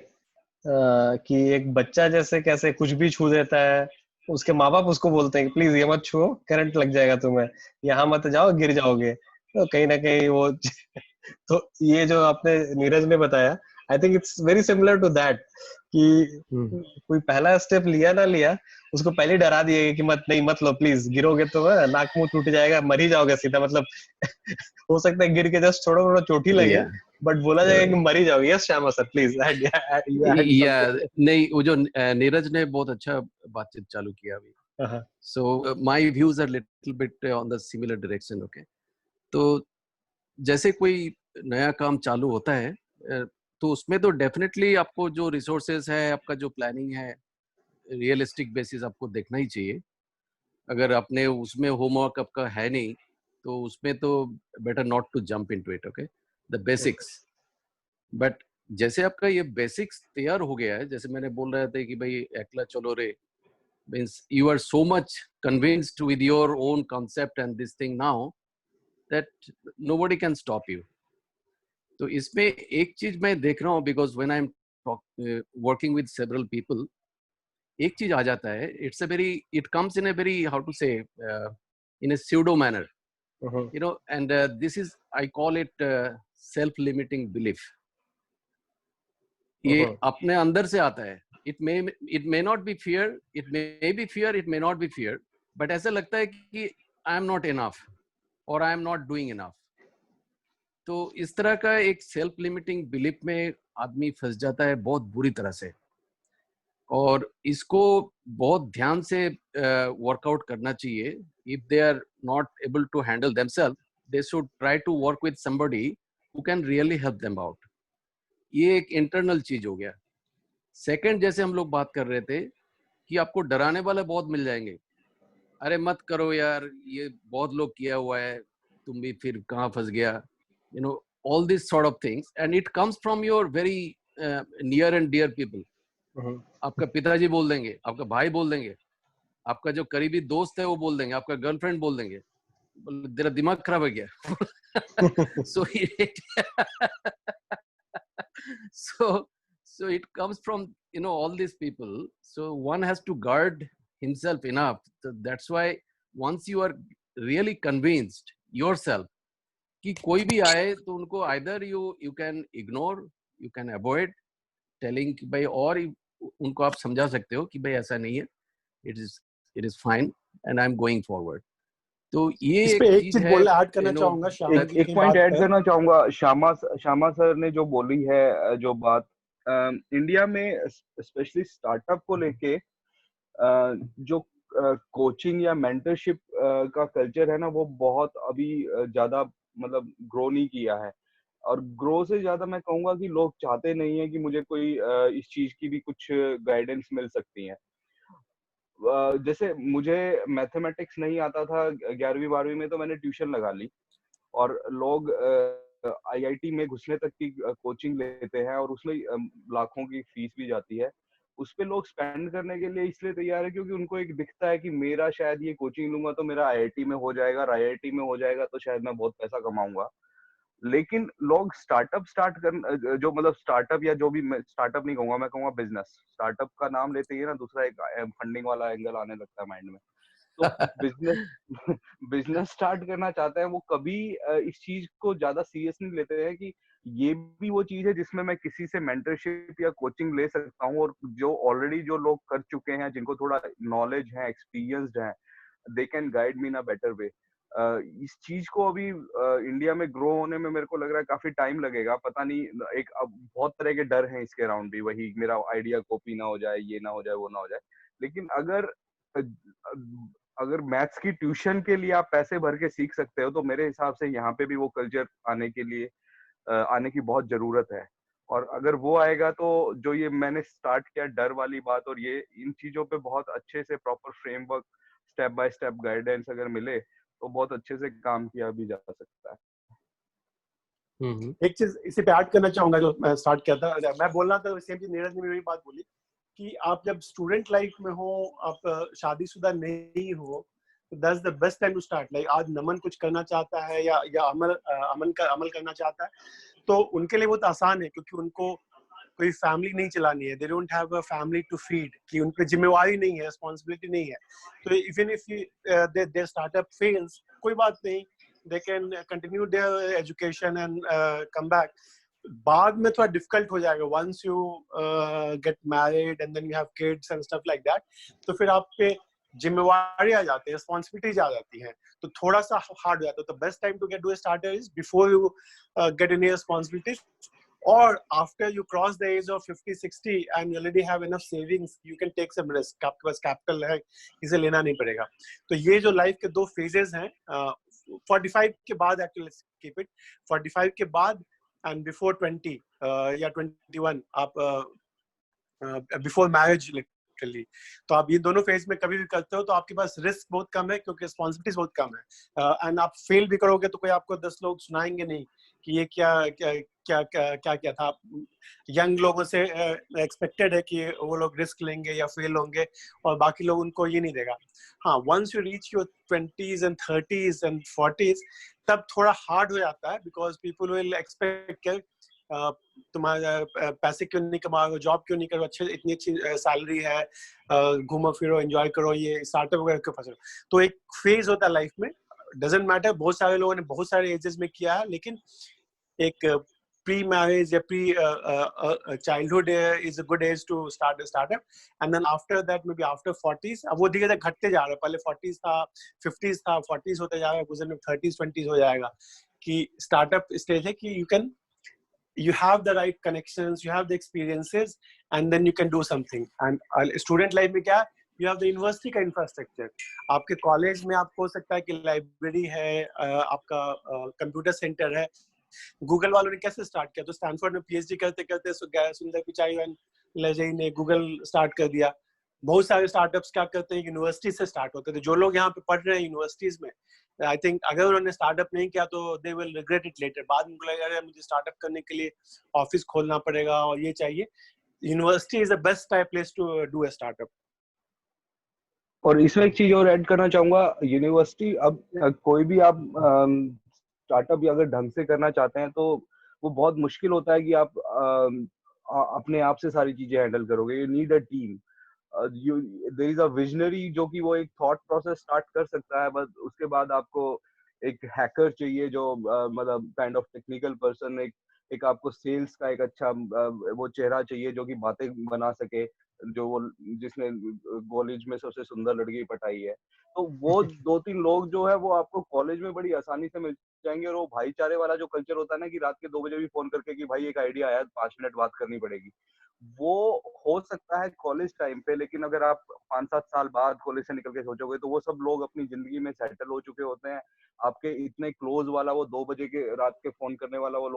कि एक बच्चा जैसे कैसे कुछ भी छू देता है, उसके माँ बाप उसको बोलते हैं कि प्लीज ये मत छुओ, करंट लग जाएगा तुम्हें, यहाँ मत जाओ गिर जाओगे, तो कहीं ना कहीं वो तो ये जो आपने नीरज ने बताया, I think it's very similar to that, कि कोई पहला स्टेप लिया ना लिया, उसको पहले डरा दिए कि मत, नहीं मत लो प्लीज, गिरोगे तो नाक मुंह टूट जाएगा, मर ही जाओगे सीधा, मतलब हो सकता है गिर के जस्ट थोड़ा थोड़ा चोट ही लगे, Yeah. बट बोला जाएगा कि मर ही जाओगे। यस श्यामा सर प्लीज या नहीं, वो जो नीरज ने बहुत अच्छा बातचीत चालू किया अभी, so my views are little bit on the similar direction. Okay, तो जैसे कोई नया काम चालू होता है, तो उसमें तो डेफिनेटली आपको जो रिसोर्सेज है, आपका जो प्लानिंग है, रियलिस्टिक बेसिस आपको देखना ही चाहिए। अगर आपने उसमें होमवर्क आपका है नहीं, तो उसमें तो better not to jump into it. Okay, the basics. But जैसे आपका ये बेसिक्स तैयार हो गया है, जैसे मैंने बोल रहा था कि भाई एकला चलो रे, means you are so much convinced with your own concept and this thing now that nobody can stop you. तो इसमें एक चीज मैं देख रहा हूँ, because when I am working with several people, एक चीज आ जाता है, it's a very, it comes in a very, how to say, in a pseudo manner, you know, and this is, I call it self limiting belief. ये अपने अंदर से आता है। it may not be fear, it may be fear, it may not be fear, but ऐसा लगता है कि I am not enough or I am not doing enough। तो इस तरह का एक सेल्फ लिमिटिंग बिलीफ में आदमी फंस जाता है बहुत बुरी तरह से, और इसको बहुत ध्यान से वर्कआउट करना चाहिए। If they are not able to handle themselves, they should try to work with somebody who can really help them out. ये एक इंटरनल चीज हो गया। सेकंड, जैसे हम लोग बात कर रहे थे कि आपको डराने वाले बहुत मिल जाएंगे, अरे मत करो यार, ये बहुत लोग किया हुआ है, तुम भी फिर कहाँ फंस गया, you know, all this sort of things, and it comes from your very near and dear people. आपका पिताजी बोल देंगे, आपका भाई बोल देंगे, आपका जो करीबी दोस्त है वो बोल देंगे, आपका गर्लफ्रेंड बोल देंगे, तेरा दिमाग खराब हो गया। so so it comes from, you know, all these people, so one has to guard himself enough. So that's why once you are really convinced yourself कि कोई भी आए तो उनको either you can ignore, you can avoid telling कि भाई, और उनको आप समझा सकते हो कि भाई ऐसा नहीं है, it is fine and I'm going forward। तो ये इस पे एक चीज बोलना ऐड करना चाहूंगा श्यामा जी एक की पॉइंट बात ऐड पे। करना चाहूंगा। श्यामा सर ने जो बोली है, जो बात इंडिया में स्पेशली स्टार्टअप को लेके जो कोचिंग या मेंटरशिप का कल्चर है ना, वो बहुत अभी ज्यादा मतलब ग्रो नहीं किया है। और ग्रो से ज्यादा मैं कहूंगा कि लोग चाहते नहीं है कि मुझे कोई इस चीज की भी कुछ गाइडेंस मिल सकती है। जैसे मुझे मैथमेटिक्स नहीं आता था 11वीं 12वीं में, तो मैंने ट्यूशन लगा ली, और लोग आईआईटी में घुसने तक की कोचिंग लेते हैं, और उसमें लाखों की फीस भी जाती है। उस पे लोग स्पेंड करने के लिए इसलिए तैयार है क्योंकि उनको एक दिखता है कि मेरा शायद ये कोचिंग लूंगा तो मेरा आईआईटी में हो जाएगा, और आईआईटी में हो जाएगा तो शायद मैं बहुत पैसा कमाऊंगा। लेकिन लोग स्टार्टअप स्टार्ट कर, जो मतलब स्टार्टअप, या जो भी, स्टार्टअप नहीं कहूंगा, मैं कहूंगा बिजनेस। स्टार्टअप का नाम लेते ही ना दूसरा एक फंडिंग वाला एंगल आने लगता है माइंड में। तो बिजनेस बिजनेस स्टार्ट करना चाहते हैं, वो कभी इस चीज को ज्यादा सीरियस नहीं लेते हैं कि ये भी वो चीज है जिसमें मैं किसी से मेंटरशिप या कोचिंग ले सकता हूँ, और जो ऑलरेडी जो लोग कर चुके हैं, जिनको थोड़ा नॉलेज है, एक्सपीरियंस्ड है, they can guide me in a better way. इस चीज को अभी इंडिया में ग्रो होने में मेरे को लग रहा है काफी टाइम लगेगा। पता नहीं, एक अब बहुत तरह के डर हैं इसके अराउंड भी, वही मेरा आइडिया कॉपी ना हो जाए, ये ना हो जाए, वो ना हो जाए। लेकिन अगर अगर मैथ्स की ट्यूशन के लिए आप पैसे भर के सीख सकते हो, तो मेरे हिसाब से यहाँ पे भी वो कल्चर आने के लिए आने की बहुत जरूरत है। और अगर वो आएगा तो जो ये मैंने स्टार्ट किया डर वाली बात, और ये इन चीजों पे बहुत अच्छे से proper framework, step by step guidance अगर मिले तो बहुत अच्छे से काम किया भी जा सकता है। एक चीज इसी पे ऐड करना चाहूंगा जो मैं स्टार्ट किया था, मैं बोल रहा था सेम चीज नीरज ने भी वही बात बोली कि आप जब स्टूडेंट लाइफ में हो, आप शादीशुदा नहीं हो, तो that's the best time to start. Like आज नमन कुछ करना चाहता है या अमल करना चाहता है, तो उनके लिए बहुत आसान है क्योंकि उनको कोई फैमिली नहीं चलानी है, they don't have a family to feed, कि उन पे जिम्मेवारी नहीं है, रिस्पांसिबिलिटी नहीं है। तो even if their startup fails, कोई बात नहीं, they can continue their education and come back. बाद में थोड़ा डिफिकल्ट हो जाएगा once you get married and then you have kids and stuff like that, तो फिर आप पे जिम्मेवारी आ जाती है, रिस्पॉन्सिबिलिटीज आ जाती हैं, तो थोड़ा सा हार्ड हो जाता है। तो best time to get do starter is before you get any responsibilities, or after you cross the age of 50-60 and you already have enough savings, you can take some risk. आपके पास capital है, इसे लेना नहीं पड़ेगा। तो ये जो life के दो फेजेस हैं, 45 के बाद, एक्चुअली कीप इट 45 के बाद एंड बिफोर 20 या 21, आप बिफोर मैरिज लिटरली, तो आप ये दोनों फेज में कभी भी करते हो तो आपके पास रिस्क बहुत कम है क्योंकि रिस्पॉन्सिबिलिटीज बहुत कम है। एंड आप फेल भी करोगे तो कोई आपको 10 लोग सुनाएंगे नहीं कि ये क्या क्या क्या क्या क्या, क्या था। यंग लोगों से एक्सपेक्टेड है कि वो लोग रिस्क लेंगे या फेल होंगे, और बाकी लोग उनको ये नहीं देगा। हाँ, once you reach your 20s and 30s and 40s, तब थोड़ा हार्ड हो जाता है, बिकॉज पीपल विल एक्सपेक्ट तुम्हारा पैसे क्यों नहीं कमा रहे हो, जॉब क्यों नहीं करो, इतनी अच्छी सैलरी है, घूमो फिरो एंजॉय करो, ये स्टार्टअप वगैरह क्यों फंसे। तो एक फेज होता है लाइफ में, डजंट मैटर, बहुत सारे लोगों ने बहुत सारे एजेस में किया है, लेकिन एक प्री मैरिज या pre childhood is a good age to start a startup, and then after that may be after 40s, अब वो धीरे धीरे घटते जा रहा है, पहले 40s था, 50s था, 40s होते जा रहा है, कुछ दिन में 30s 20s हो जाएगा, कि स्टार्टअप स्टेज है कि you have the right connections, you have the experiences, and then you can do something. And student life में क्या, you have the university का infrastructure, आपके कॉलेज में आपको हो सकता है कि लाइब्रेरी है, आपका कंप्यूटर सेंटर है। गूगल वालों ने कैसे स्टार्ट किया, तो स्टैनफोर्ड में पीएचडी करते करते सुंदर पिचाई एंड लजई ने गूगल स्टार्ट कर दिया। बहुत सारे स्टार्टअप्स क्या करते हैं, यूनिवर्सिटी से स्टार्ट होते थे। जो लोग यहाँ पे पढ़ रहे हैं यूनिवर्सिटीज में, आई थिंक अगर उन्होंने स्टार्टअप नहीं किया तो they will regret it later. बाद में उनको लगेगा अरे मुझे स्टार्टअप करने के लिए ऑफिस खोलना पड़ेगा और ये चाहिए। University is the best place to do a startup. और इसमें एक चीज और ऐड करना चाहूंगा, यूनिवर्सिटी, अब कोई भी आप स्टार्टअप अगर ढंग से करना चाहते हैं तो वो बहुत मुश्किल होता है कि आप अपने आप से सारी चीजें हैंडल करोगे। You need a team, there is a visionary जो कि वो एक थॉट प्रोसेस स्टार्ट कर सकता है, बस उसके बाद आपको एक हैकर चाहिए जो मतलब काइंड ऑफ टेक्निकल पर्सन, एक आपको सेल्स का एक अच्छा वो चेहरा चाहिए जो कि बातें बना सके, जो वो जिसने कॉलेज में सबसे सुंदर लड़की पटाई है। तो वो 2-3 लोग जो है वो आपको कॉलेज में बड़ी आसानी से मिल जाएंगे। और वो भाईचारे वाला जो कल्चर होता है ना कि रात के 2 बजे भी फोन करके कि भाई एक आइडिया आया, 5 मिनट बात करनी पड़ेगी, वो हो सकता है कॉलेज टाइम पे, लेकिन अगर आप 5-7 साल बाद कॉलेज से निकल के सोचोगे तो वो सब लोग अपनी जिंदगी में सेटल हो चुके होते हैं। आपके इतने क्लोज वाला वो 2 बजे के रात के फोन करने वाला वो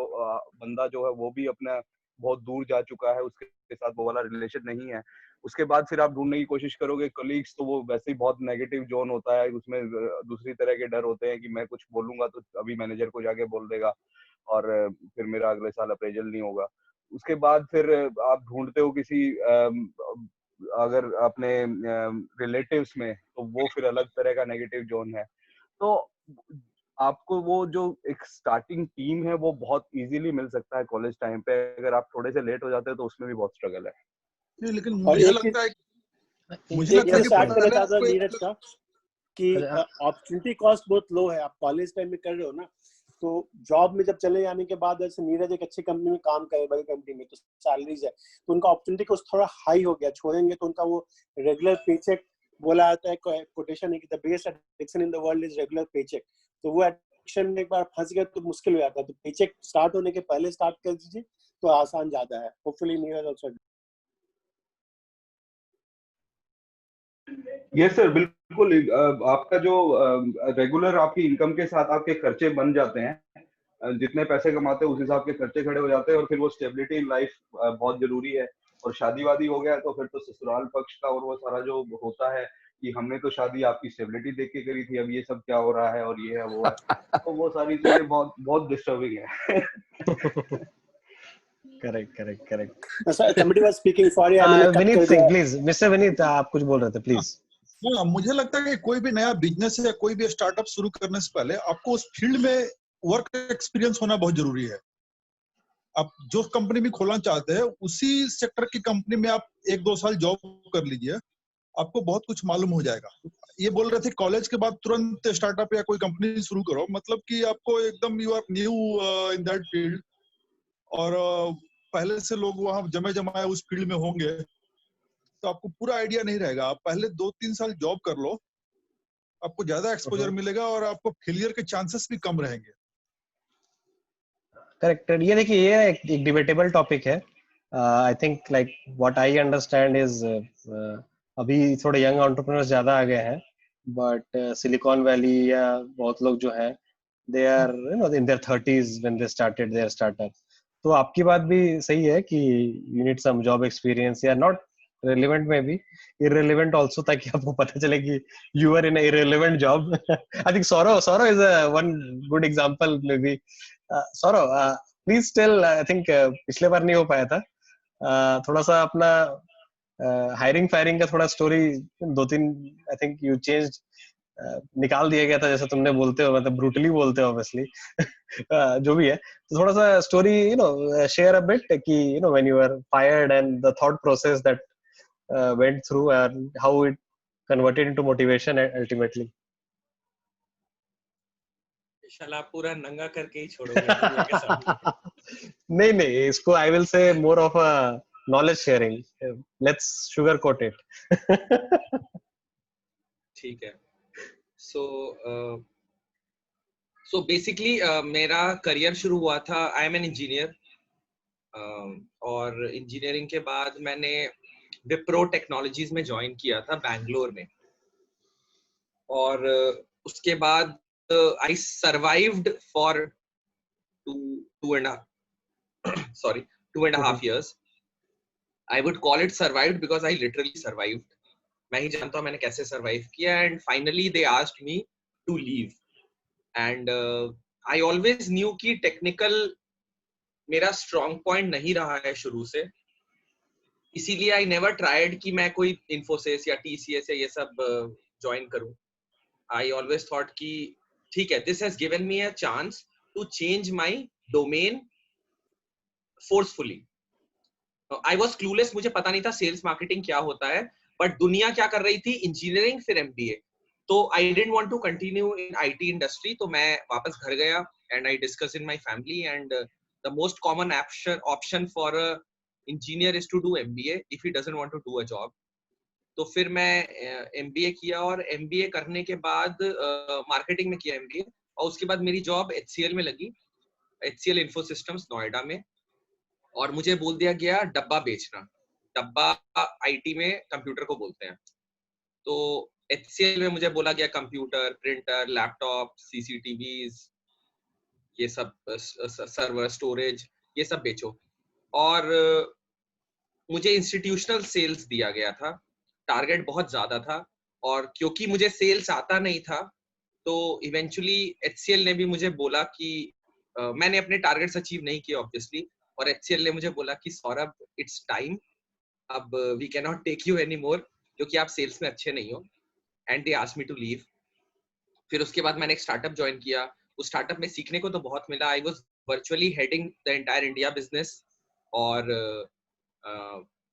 बंदा जो है वो भी अपना बहुत दूर जा चुका है, उसके साथ वो वाला रिलेशन नहीं है। उसके बाद फिर आप ढूंढने की कोशिश करोगे कलीग्स, तो वो वैसे ही बहुत नेगेटिव जोन होता है, उसमें दूसरी तरह के डर होते हैं कि मैं कुछ बोलूंगा तो अभी मैनेजर को जाके बोल देगा और फिर मेरा अगले साल अप्रेजल नहीं होगा। उसके बाद फिर आप ढूंढते हो किसी अगर अपने रिलेटिव्स में, तो वो फिर अलग तरह का नेगेटिव जोन है। तो आपको वो जो एक स्टार्टिंग टीम है वो बहुत इजीली मिल सकता है कॉलेज टाइम पे। अगर आप थोड़े से लेट हो जाते हैं तो उसमें भी बहुत स्ट्रगल है। नहीं, लेकिन मुझे लगता है कि पहले नीरज का कि अपॉर्चुनिटी कॉस्ट बहुत लो है। आप कॉलेज टाइम में कर रहे हो ना, तो जॉब में जब चले जाने के बाद, जैसे नीरज एक अच्छी कंपनी में काम करे, बड़ी कंपनी में, तो सैलरीज है, तो उनका अपॉर्चुनिटी कॉस्ट थोड़ा हाई हो गया। छोड़ेंगे तो उनका वो रेगुलर पेचेक बोला जाता है, कोटेशन है कि the best addiction in the world is regular paycheque. तो वो एडिक्शन में एक बार फंस गया तो मुश्किल हो जाता है। तो पेचेक स्टार्ट होने के पहले स्टार्ट कर दीजिए तो आसान ज्यादा है। Hopefully Neeraj also yes sir, बिल्कुल। आपका जो रेगुलर आपकी इनकम के साथ आपके खर्चे बन जाते हैं, जितने पैसे कमाते हैं उस हिसाब के खर्चे खड़े हो जाते हैं, और फिर वो स्टेबिलिटी इन लाइफ बहुत जरूरी है। और शादी वादी हो गया तो फिर तो ससुराल पक्ष का और वो सारा जो होता है कि हमने तो शादी आपकी स्टेबिलिटी देख के करी थी, अब ये सब क्या हो रहा है और ये है वो है, तो वो सारी चीजें बहुत बहुत डिस्टर्बिंग है। Correct correct correct. somebody was speaking, sorry, मैंने cut विनीत कर सिंह दिया। प्लीज, मिस्टर विनीत आप कुछ बोल रहे थे प्लीज। हाँ, मुझे लगता है कि कोई भी नया बिजनेस या कोई भी स्टार्टअप शुरू करने से पहले आपको उस फील्ड में वर्क एक्सपीरियंस होना बहुत जरूरी है। आप जो कंपनी भी खोलना चाहते हैं उसी सेक्टर की कंपनी में आप 1-2 साल जॉब कर लीजिए, आपको बहुत कुछ मालूम हो जाएगा। ये बोल रहे थे कॉलेज के बाद तुरंत स्टार्टअप या कोई कंपनी शुरू करो, मतलब कि आपको एकदम you are new in that field, और पहले से लोग वहां जमे जमाए उस फील्ड में होंगे, तो आपको पूरा आइडिया नहीं रहेगा। आप पहले 2-3 साल जॉब कर लो, आपको ज्यादा एक्सपोजर मिलेगा और आपको फेलियर के चांसेस भी कम रहेंगे। करेक्ट। ये देखिए, ये एक डिबेटेबल टॉपिक है। I think like what I understand is अभी थोड़े यंग एंटरप्रेन्योर्स ज्यादा आ गए हैं, बट सिलिकॉन वैली या बहुत लोग जो हैं they are you know in their 30s when they started their startup. तो आपकी बात भी सही है कि you need some job experience, या नॉट रेलेवेंट में भी irrelevant also, ताकि आपको पता चले कि you are in a irrelevant job. I think Saurav is a one good example maybe. Saurav, please tell, I think पिछले बार नहीं हो पाया था, थोड़ा सा अपना हायरिंग फायरिंग का थोड़ा story 2-3, I think you changed, निकाल दिया गया था जैसा तुमने बोलते हो, मतलब ब्रूटली बोलते हो ऑब्वियसली। जो भी है, तो थोड़ा सा story you know share a bit कि you know when you are fired and the thought process that went through and how it converted into motivation ultimately. शाला पूरा नंगा करके ही छोड़ोगे दुनिया के सामने। नहीं, इसको I will say more of a knowledge sharing. Let's sugarcoat it. ठीक है। So basically मेरा करियर शुरू हुआ था, आई एम एन इंजीनियर, और इंजीनियरिंग के बाद मैंने विप्रो टेक्नोलॉजीज में ज्वाइन किया था बैंगलोर में, और उसके बाद I survived for 2.5 years. I would call it survived because I literally survived. मैं ही जानता हूँ मैंने कैसे सर्वाइव किया, and finally they asked me to leave, and I always knew कि टेक्निकल मेरा स्ट्रॉन्ग पॉइंट नहीं रहा है शुरू से, इसीलिए आई नेवर ट्राइड कि मैं कोई इन्फोसिस या टीसीएस या ये सब ज्वाइन करूं। आई ऑलवेज थॉट कि ठीक है, this has given me a chance to change my domain forcefully. I was clueless, मुझे पता नहीं था सेल्स मार्केटिंग क्या होता है, बट दुनिया क्या कर रही थी, इंजीनियरिंग फिर एमबीए। तो I didn't want to continue in IT industry, तो मैं वापस घर गया and I discuss in my family, and the most common option for a engineer is to do MBA if he doesn't want to do a job. तो फिर मैं MBA किया, और एमबीए करने के बाद मार्केटिंग में किया एमबीए, और उसके बाद मेरी जॉब एचसीएल में लगी, एचसीएल इन्फोसिस्टम्स नोएडा में, और मुझे बोल दिया गया डब्बा बेचना। डब्बा आईटी में कंप्यूटर को बोलते हैं, तो एचसीएल में मुझे बोला गया कंप्यूटर, प्रिंटर, लैपटॉप, सीसीटीवीज, ये सब सर्वर, स्टोरेज, ये सब बेचो। और मुझे इंस्टीट्यूशनल सेल्स दिया गया था, टारगेट बहुत ज्यादा था, और क्योंकि मुझे सेल्स आता नहीं था, तो इवेंचुअली एचसीएल ने भी मुझे बोला कि मैंने अपने टारगेट्स अचीव नहीं किए ऑब्वियसली, और एचसीएल ने मुझे बोला कि सौरभ इट्स टाइम, अब we can not take you any more, क्योंकि आप सेल्स में अच्छे नहीं हो, and they asked me to leave. फिर उसके बाद मैंने एक स्टार्टअप ज्वाइन किया, उस स्टार्टअप में सीखने को तो बहुत मिला। I was virtually heading the entire India business, और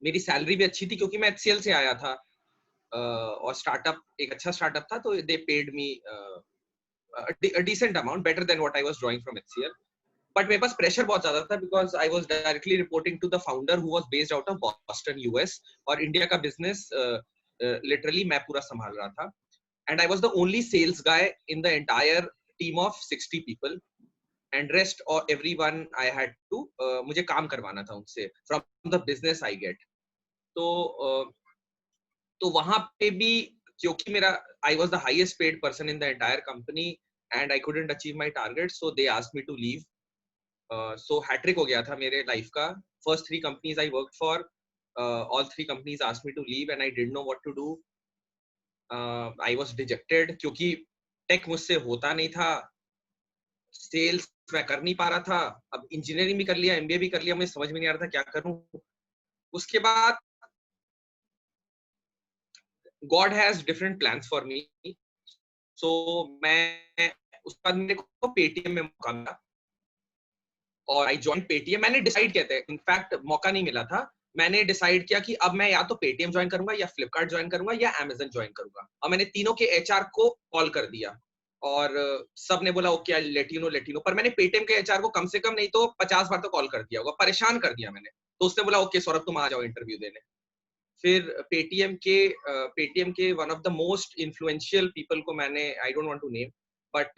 मेरी सैलरी भी अच्छी थी क्योंकि मैं एचसीएल से आया था, और स्टार्टअप एक अच्छा स्टार्टअप था, तो दे paid me a decent amount, better than what I was drawing from HCL. But मेरे पास प्रेशर बहुत ज्यादा था because I was directly reporting to the founder who was based out of Boston, US, और India का business literally मैं पूरा संभाल रहा था, and I was the only sales guy in the entire team of 60 people, and rest or everyone I had to मुझे काम करवाना था उनसे from the business I get. तो वहां पे भी क्योंकि मेरा I was the highest paid person in the entire company and I couldn't achieve my target, so they asked me to leave. So hat-trick हो गया था मेरे life का. First 3 companies I worked for, all 3 companies asked me to leave and I didn't know what to do. I was dejected क्योंकि take मुझसे होता नहीं था, सेल्स मैं कर नहीं पा रहा था, अब इंजीनियरिंग भी कर लिया, एमबीए भी कर लिया, मुझे समझ में नहीं आ रहा था क्या करूं. उसके बाद God has different plans for me. So मैं उसके बाद मेरे को पेटीएम में मौका मिला और आई जॉइन पेटीएम. मैंने डिसाइड किया था, इनफैक्ट मौका नहीं मिला था, मैंने डिसाइड किया कि अब मैं या तो पेटीएम ज्वाइन करूंगा या फ्लिपकार्ट ज्वाइन करूंगा या अमेजन ज्वाइन करूंगा. और मैंने तीनों के एचआर को कॉल कर दिया और सब ने बोला ओके लेट यू नो. पर मैंने पेटीएम के एचआर को कम से कम नहीं तो 50 बार तो कॉल कर दिया होगा, परेशान कर दिया मैंने. तो उसने बोला ओके सौरभ तुम आ जाओ इंटरव्यू देने. फिर पेटीएम के one of the most influential people को मैंने, I don't want to name, but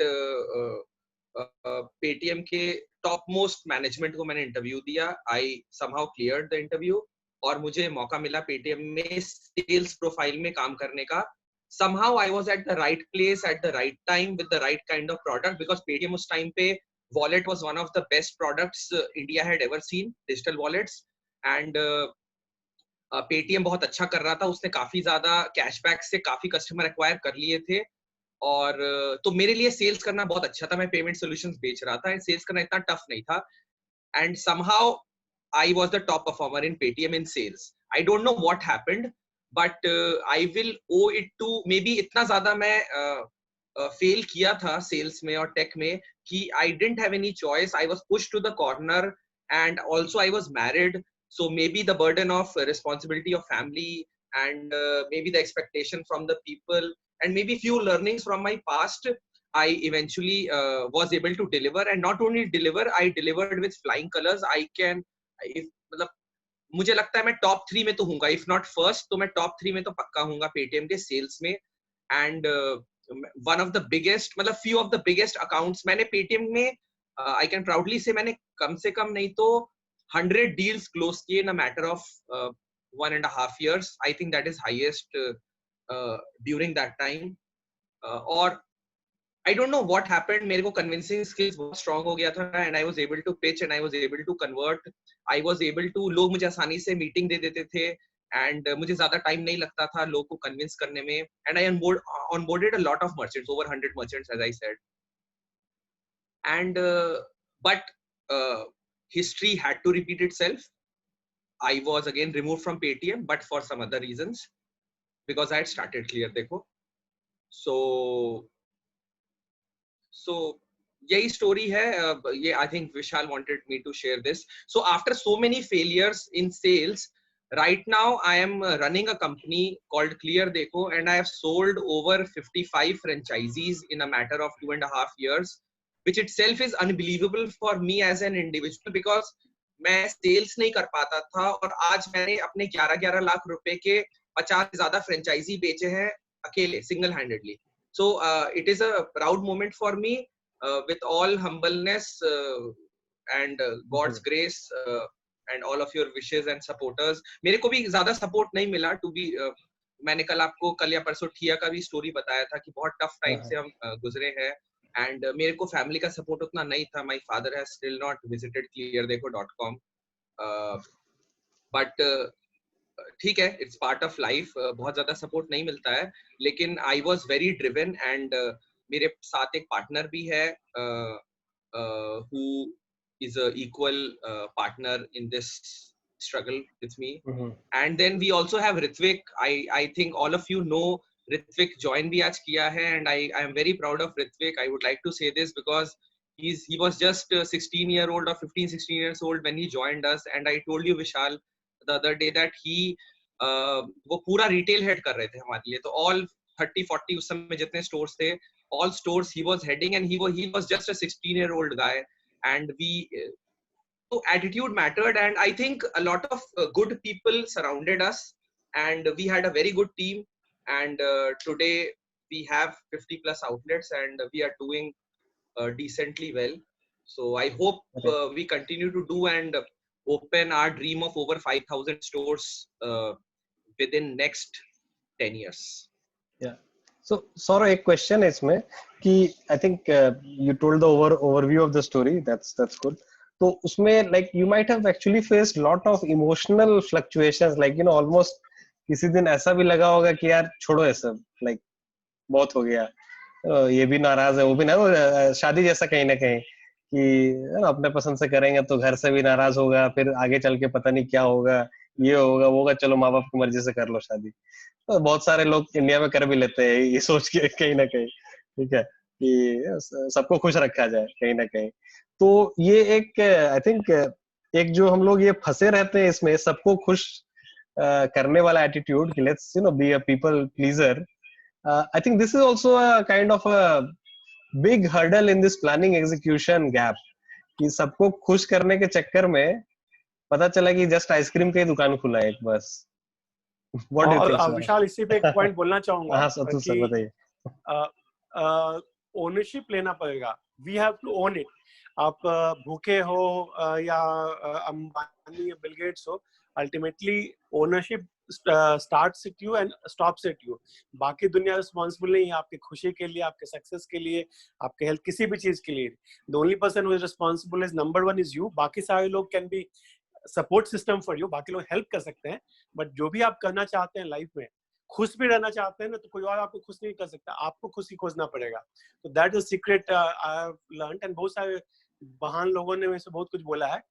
Paytm के टॉप मोस्ट मैनेजमेंट को मैंने इंटरव्यू दिया. I somehow cleared the interview और मुझे मौका मिला पेटीएम में सेल्स प्रोफाइल में काम करने का. somehow I was at the right place at the right time with the right kind of product, because Paytm उस time पे wallet was one of the best products India had ever seen, digital wallets, and Paytm बहुत अच्छा कर रहा था. उसने काफी ज्यादा कैशबैक से काफी कस्टमर एक्वायर कर लिए थे और तो मेरे लिए सेल्स करना बहुत अच्छा था. मैं पेमेंट सॉल्यूशंस बेच रहा था एंड सेल्स करना इतना टफ नहीं था. And somehow I was the top performer in Paytm in sales. I don't know what happened, but I will owe it to maybe इतना ज्यादा मैं फेल किया था सेल्स में और टेक में कि I didn't have any choice. I was pushed to the corner and also I was married, so maybe the burden of responsibility of family and maybe the expectation from the people and maybe few learnings from my past, I eventually was able to deliver, and not only deliver, I delivered with flying colors. I can, मतलब मुझे लगता है मैं top 3 में तो हूँगा, if not first तो मैं top 3 में तो पक्का हूँगा पेटीएम के सेल्स में. And one of the biggest, मतलब few of the biggest accounts मैंने पेटीएम में, आई कैन प्राउडली से मैंने कम से कम नहीं तो 100 डील्स क्लोज किए in a matter of 1.5 years. I think that is highest during that time. और I don't know what happened. मेरे को convincing skills बहुत strong हो गया था and I was able to pitch and I was able to convert. I was able to, लोग मुझे आसानी से meeting दे देते थे and मुझे ज़्यादा time नहीं लगता था लोग को convince करने में. And I onboarded a lot of merchants, over 100 merchants as I said. And but history had to repeat itself. I was again removed from Paytm, but for some other reasons, because I had started Clear Dekho. So यही story है. ये I think Vishal wanted me to share this. So after so many failures in sales, right now I am running a company called Clear Dekho and I have sold over 55 franchisees in a matter of 2.5 years, which itself is unbelievable for me as an individual, because मैं sales नहीं कर पाता था और आज मैंने अपने 11 लाख रुपए के 50 से ज्यादा फ्रेंचाइजी बेचे हैं अकेले, single handedly. So it is a proud moment for me, with all humbleness and God's grace and all of your wishes and supporters. मेरे को भी ज़्यादा support नहीं मिला to be. मैंने कल या परसों ठिया का भी story बताया था कि बहुत tough time से हम गुजरे हैं and मेरे को family का support उतना नहीं था. My father has still not visited cleardekho.com, but ठीक है, इट्स पार्ट ऑफ लाइफ. बहुत ज्यादा सपोर्ट नहीं मिलता है, लेकिन I was very driven and मेरे साथ एक पार्टनर भी है who is a equal partner in this struggle with me. And then we also have Ritvik. I think all of you know Ritvik join bhi aaj kiya hai and I am very proud of Ritvik. I would like to say this because he was just 16-year-old or 15-16 years old when he joined us, and I told you Vishal the other day that he वो पूरा retail head कर रहे थे हमारे लिए. तो all 30-40 उस समय जितने stores थे, all stores he was heading and he was just a 16-year-old guy. And so attitude mattered, and I think a lot of good people surrounded us and we had a very good team, and today we have 50 plus outlets and we are doing decently well. So I hope we continue to do and open our dream of over 5,000 stores within next 10 years. Yeah. So, Saurabh, एक question है इसमें कि I think you told the overview of the story. That's good. तो उसमें like you might have actually faced lot of emotional fluctuations, like almost किसी दिन ऐसा भी लगा होगा कि यार छोड़ो ये सब, like बहुत हो गया, ये भी नाराज है, वो भी ना, शादी जैसा कहीं ना कहीं कि अपने पसंद से करेंगे तो घर से भी नाराज होगा, फिर आगे चल के पता नहीं क्या होगा, ये होगा वो होगा, चलो माँ बाप की मर्जी से कर लो शादी। तो बहुत सारे लोग इंडिया में कर भी लेते हैं ये सोच के कहीं ना कहीं, ठीक है, कि सबको खुश रखा जाए कहीं ना कहीं। तो ये एक आई थिंक एक जो हम लोग ये फंसे रहते हैं इसमें सबको खुश करने वाला एटीट्यूड कि let's be a people pleaser, I think this is also a kind of a big hurdle in this planning execution gap, कि सबको खुश करने के चक्कर में पता चला कि जस्ट आइसक्रीम की दुकान खुला है एक बस। व्हाट डू यू थिंक और सर? विशाल, इसी पे एक पॉइंट बोलना चाहूंगा हाँ सर, सर बताइए। ओनरशिप लेना पड़ेगा, we have to own it. आप भूखे हो या अंबानी या बिल गेट्स हो, ultimately ownership starts at you and stops at you. बाकी दुनिया रिस्पॉन्सिबल नहीं है आपकी खुशी के लिए, आपके सक्सेस के लिए, आपके हेल्थ, किसी भी चीज के लिए। The only person who is responsible is number 1 is you. बाकी सारे लोग can be support system for you, बाकी लोग हेल्प कर सकते हैं, बट जो भी आप करना चाहते हैं लाइफ में, खुश भी रहना चाहते हैं ना, तो कोई और आपको खुश नहीं कर सकता, आपको खुशी खोजना पड़ेगा। तो that is secret I have learned. And बहुत सारे महान लोगों ने मेरे से बहुत कुछ बोला है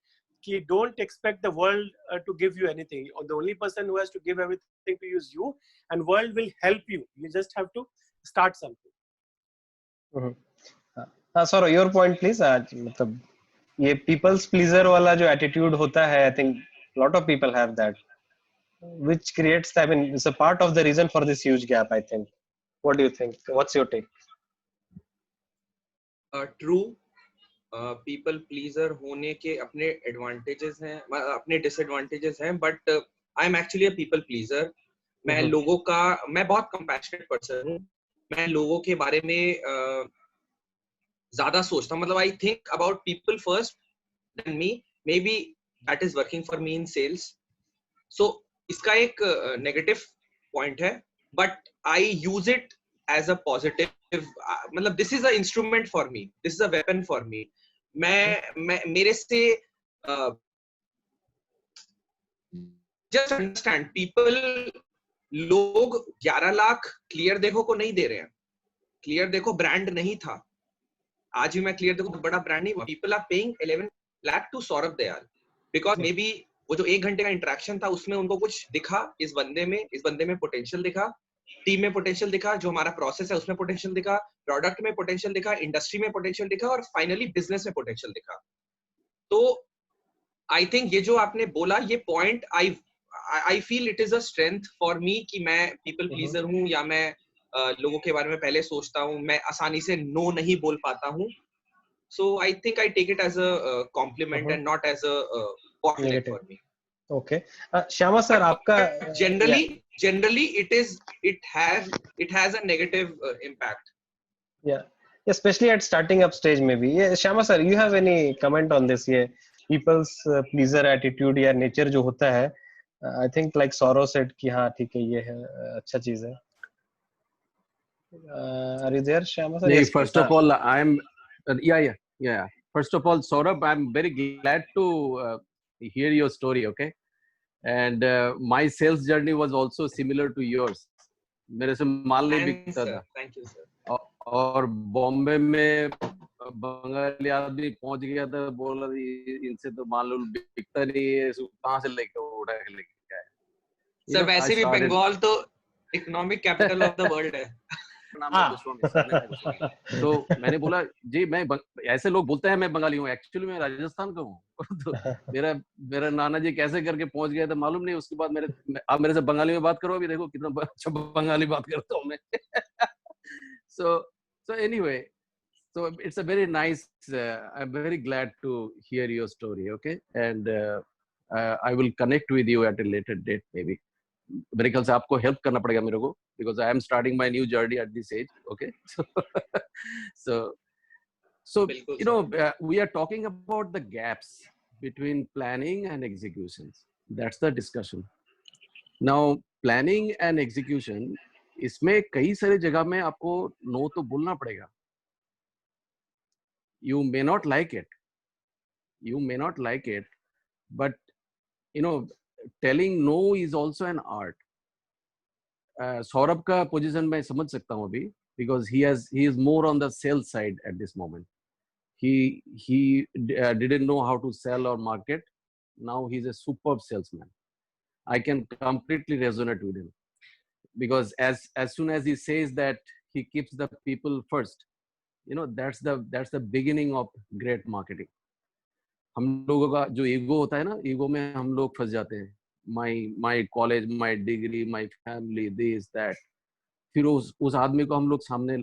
कि don't expect the world to give you anything, the only person who has to give everything to you is you, and world will help you, you just have to start something. हाँ sir, your point please. मतलब ये people's pleaser वाला जो attitude होता है, I think lot of people have that, which creates, I mean, it's a part of the reason for this huge gap, I think. What do you think? What's your take? True. People pleaser होने के अपने advantages हैं, अपने disadvantages हैं, but I am actually a people pleaser. मैं लोगों का, मैं बहुत कंपैशनेट पर्सन हूँ, मैं लोगों के बारे में ज्यादा सोचता हूँ, मतलब I think about people first then me. Maybe that is working for me in sales. So इसका एक नेगेटिव पॉइंट है, but I use it as a positive. मतलब this is a instrument for me, this is a weapon for me. मैं मेरे से just understand people, लोग 11 lakh clear देखो को नहीं दे रहे हैं। क्लियर देखो ब्रांड नहीं था, आज भी मैं क्लियर देखो तो बड़ा ब्रांड नहीं। People are paying 11 lakh to Saurabh Dayal because may be वो जो 1 घंटे का इंटरेक्शन था उसमें उनको कुछ दिखा, इस बंदे में पोटेंशियल दिखा, टीम में पोटेंशियल दिखा, जो हमारा प्रोसेस है उसमें पोटेंशियल दिखा, प्रोडक्ट में पोटेंशियल दिखा, इंडस्ट्री में पोटेंशियल दिखा, और फाइनली बिजनेस में पोटेंशियल दिखा। तो आई थिंक ये जो आपने बोला, ये point I feel it is a strength for me कि मैं पीपल प्लीजर हूँ, या मैं लोगों के बारे में पहले सोचता हूँ, मैं आसानी से नो नहीं बोल पाता हूँ। So I think I take it as a compliment and not as a bottleneck for me. Okay. Shyama sir, आपका generally it has a negative impact. Yeah, especially at starting up stage maybe. Yeah, Shyama sir, you have any comment on this? ये people's pleaser attitude या nature जो होता है, I think like Saurabh said कि हाँ ठीक है, ये है अच्छा चीज है। Are you there, Shyama sir? Yes, first of all, I'm yeah. First of all, Saurabh, I'm very glad to hear your story. Okay, and my sales journey was also similar to yours. मेरे से माल नहीं बिकता था। Thank you sir. और बॉम्बे में बंगाली आदमी पहुंच गया था, बोला इनसे तो माल बिकता नहीं है, कहाँ से लेके उठा के लेके आए। सर वैसे भी बंगाल तो economic capital of the world है। तो मैंने बोला जी, मैं ऐसे लोग बोलते हैं मैं बंगाली हूँ, एक्चुअली मैं राजस्थान का हूँ। तो मेरा नाना जी कैसे करके पहुंच गया था मालूम नहीं। उसके बाद आप मेरे से बंगाली में बात करो, अभी देखो कितना अच्छा बंगाली बात करता हूँ मैं। so anyway, so it's a very nice, I'm very glad to hear your story. Okay, and I will connect with you at a later date maybe. मेरे ख्याल से आपको हेल्प करना पड़ेगा मेरे को, because I am starting my new journey at this age. Okay, so you know, we are talking about the gaps between planning and executions. That's the discussion. Now, planning and execution इसमें कई सारी जगह में आपको no तो बोलना पड़ेगा. You may not like it. You may not like it, but you know, telling no is also an art. Saurabh का पोजीशन मैं समझ सकता हूँ अभी, because he is more on the sales side at this moment. He didn't know how to sell or market. Now he's a superb salesman. I can completely resonate with him, because as soon as he says that he keeps the people first, you know, that's the beginning of great marketing. हम लोगों का जो ego होता है ना, ego में हम लोग फंस जाते हैं. my college, my degree, my family, this that. फिर उस आदमी को हम लोग सामने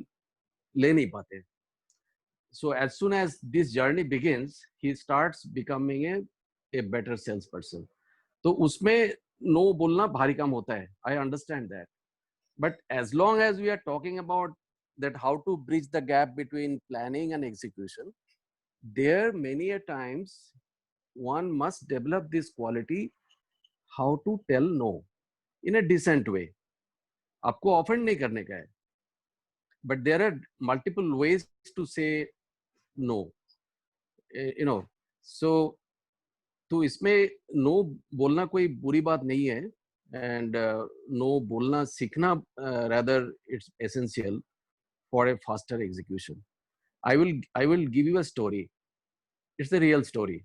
ले नहीं पाते. So as soon as this journey begins, he starts becoming a better salesperson. तो उसमें no बोलना भारी काम होता है. I understand that. But as long as we are talking about that how to bridge the gap between planning and execution, there many a times one must develop this quality, how to tell no in a decent way. आपको offend नहीं करने का है. But there are multiple ways to say no. You know, so तो इसमें no बोलना कोई बुरी बात नहीं है. And no बोलना सीखना rather it's essential for a faster execution. I will give you a story. It's a real story.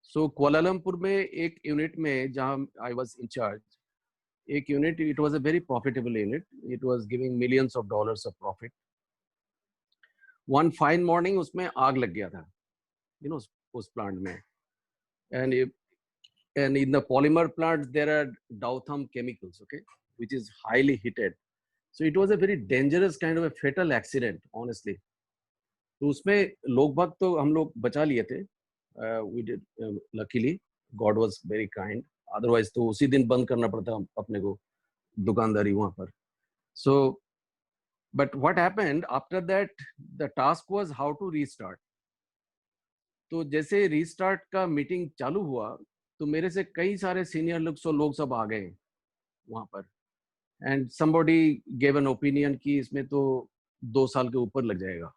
So Kuala Lumpur में एक यूनिट में जहाँ I was in charge, एक unit, it was a very profitable unit. It was giving millions of dollars of profit. One fine morning उसमें आग लग गया था, you know, उस plant में. And in the polymer plant there are Doutham chemicals, okay, which is highly heated. So it was a very dangerous kind of a fatal accident, honestly. तो उसमें लोग बाग तो हम लोग बचा लिए थे. We did, luckily God was very kind. Otherwise तो उसी दिन बंद करना पड़ता अपने को दुकानदारी वहाँ पर. So but what happened after that, the task was how to restart. तो जैसे restart का मीटिंग चालू हुआ तो मेरे से कई सारे सीनियर लोग सब आ गए वहाँ पर. And somebody gave an opinion कि इसमें तो 2 साल के ऊपर लग जाएगा.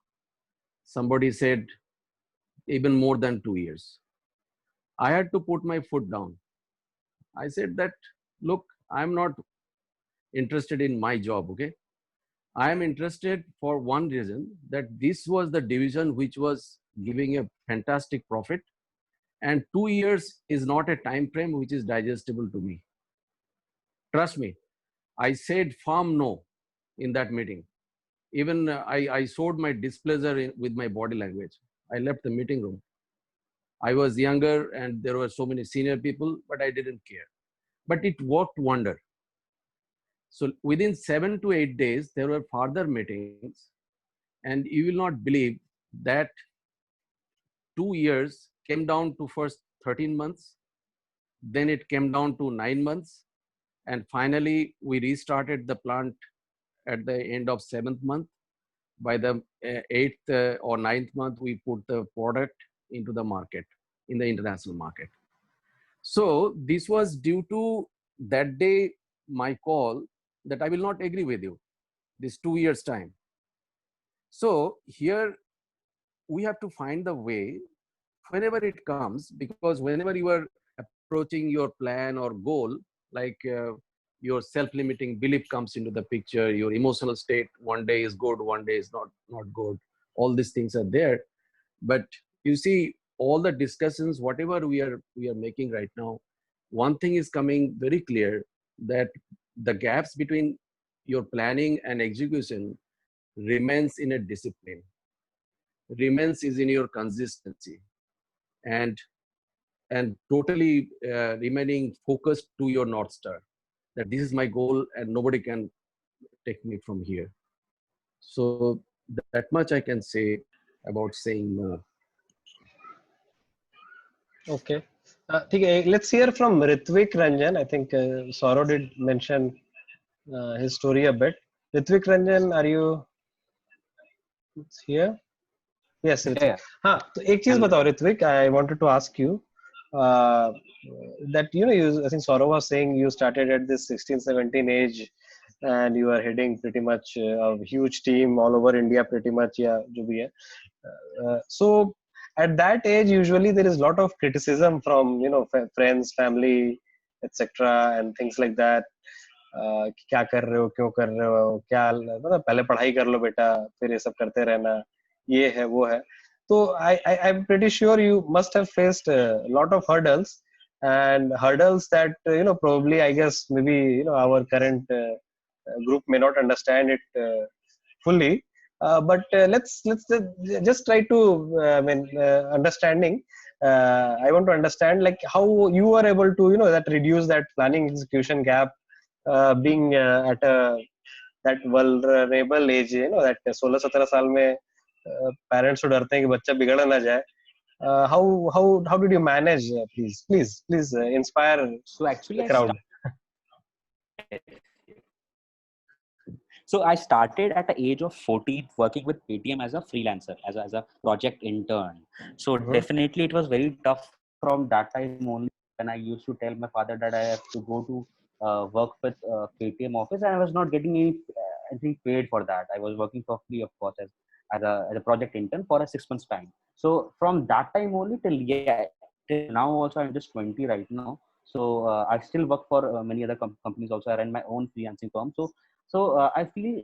Somebody said even more than 2 years. I had to put my foot down. I said that, look, I'm not interested in my job, okay? I am interested for one reason, that this was the division which was giving a fantastic profit, and 2 years is not a time frame which is digestible to me. Trust me, I said firm no in that meeting. Even I showed my displeasure with my body language. I left the meeting room. I was younger and there were so many senior people, but I didn't care. But it worked wonder. So within 7 to 8 days, there were further meetings, and you will not believe that 2 years came down to first 13 months, then it came down to 9 months, and finally we restarted the plant at the end of 7th month. By the 8th or 9th month, we put the product into the market, in the international market. So this was due to that day, my call that I will not agree with you, this 2 years time. So here we have to find the way whenever it comes, because whenever you are approaching your plan or goal, like your self-limiting belief comes into the picture, your emotional state, one day is good, one day is not good. All these things are there. But you see, all the discussions, whatever we are making right now, one thing is coming very clear, that the gaps between your planning and execution remains in a discipline, remains is in your consistency, and totally remaining focused to your North Star, that this is my goal and nobody can take me from here. So that much I can say about saying no. Okay. Let's hear from Ritvik Ranjan. I think Saurav did mention his story a bit. Ritvik Ranjan, are you here? Yes, Ritvik. Yeah. हाँ, तो एक चीज बताओ Ritvik, I wanted to ask you that, you know, I think Saurav was saying you started at this 16-17 age and you are heading pretty much a huge team all over India pretty much, yeah, जो भी है. So at that age usually there is a lot of criticism from friends, family, etc. and things like that. कि क्या कर रहे हो, क्यों कर रहे हो, क्या मतलब पहले पढ़ाई कर लो बेटा, फिर ये सब करते रहना, ये है वो है. तो I'm pretty sure you must have faced a lot of hurdles, and hurdles that probably I guess maybe our current group may not understand it fully. But let's just try to understanding. I want to understand like how you are able to that reduce that planning execution gap, being at that vulnerable age, that 16-17 साल में parents तो डरते हैं कि बच्चा बिगड़ ना जाए. How did you manage? Please inspire So actually, the crowd. So I started at the age of 14 working with Paytm as a freelancer, as a project intern. So definitely it was very tough from that time only, when I used to tell my father that I have to go to work with Paytm office, and I was not getting anything paid for that. I was working for free, of course, as a project intern for a 6 months time. So from that time only till now also, I'm just 20 right now. So I still work for many other companies also. I run my own freelancing firm. So I feel,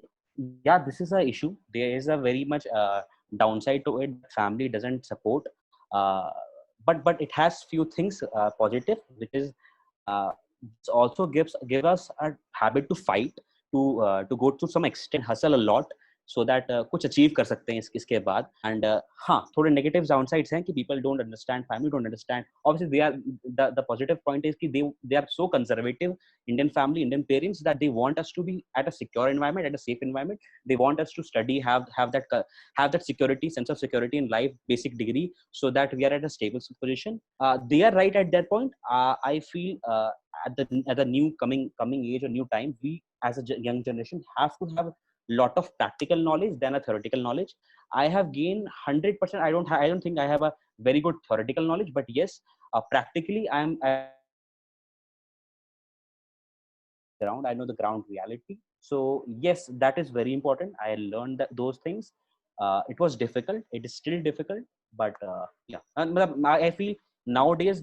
yeah, this is an issue. There is a very much downside to it. Family doesn't support, but it has few things positive, which is it also give us a habit to fight, to go to some extent, hustle a lot, so that कुछ achieve कर सकते हैं इसके बाद. And हाँ, थोड़े negative downsides हैं कि people don't understand, family don't understand. Obviously they are the positive point is कि they are so conservative, Indian family, Indian parents, that they want us to be at a secure environment, at a safe environment. They want us to study, have that security, sense of security in life, basic degree, so that we are at a stable position. They are right at that point. I feel at the new coming age or new time, we as a young generation have to have lot of practical knowledge than a theoretical knowledge. I have gained 100%. I don't think I have a very good theoretical knowledge, but yes, practically I know the ground reality. So yes, that is very important. I learned those things. It was difficult. It is still difficult, but yeah. And I feel nowadays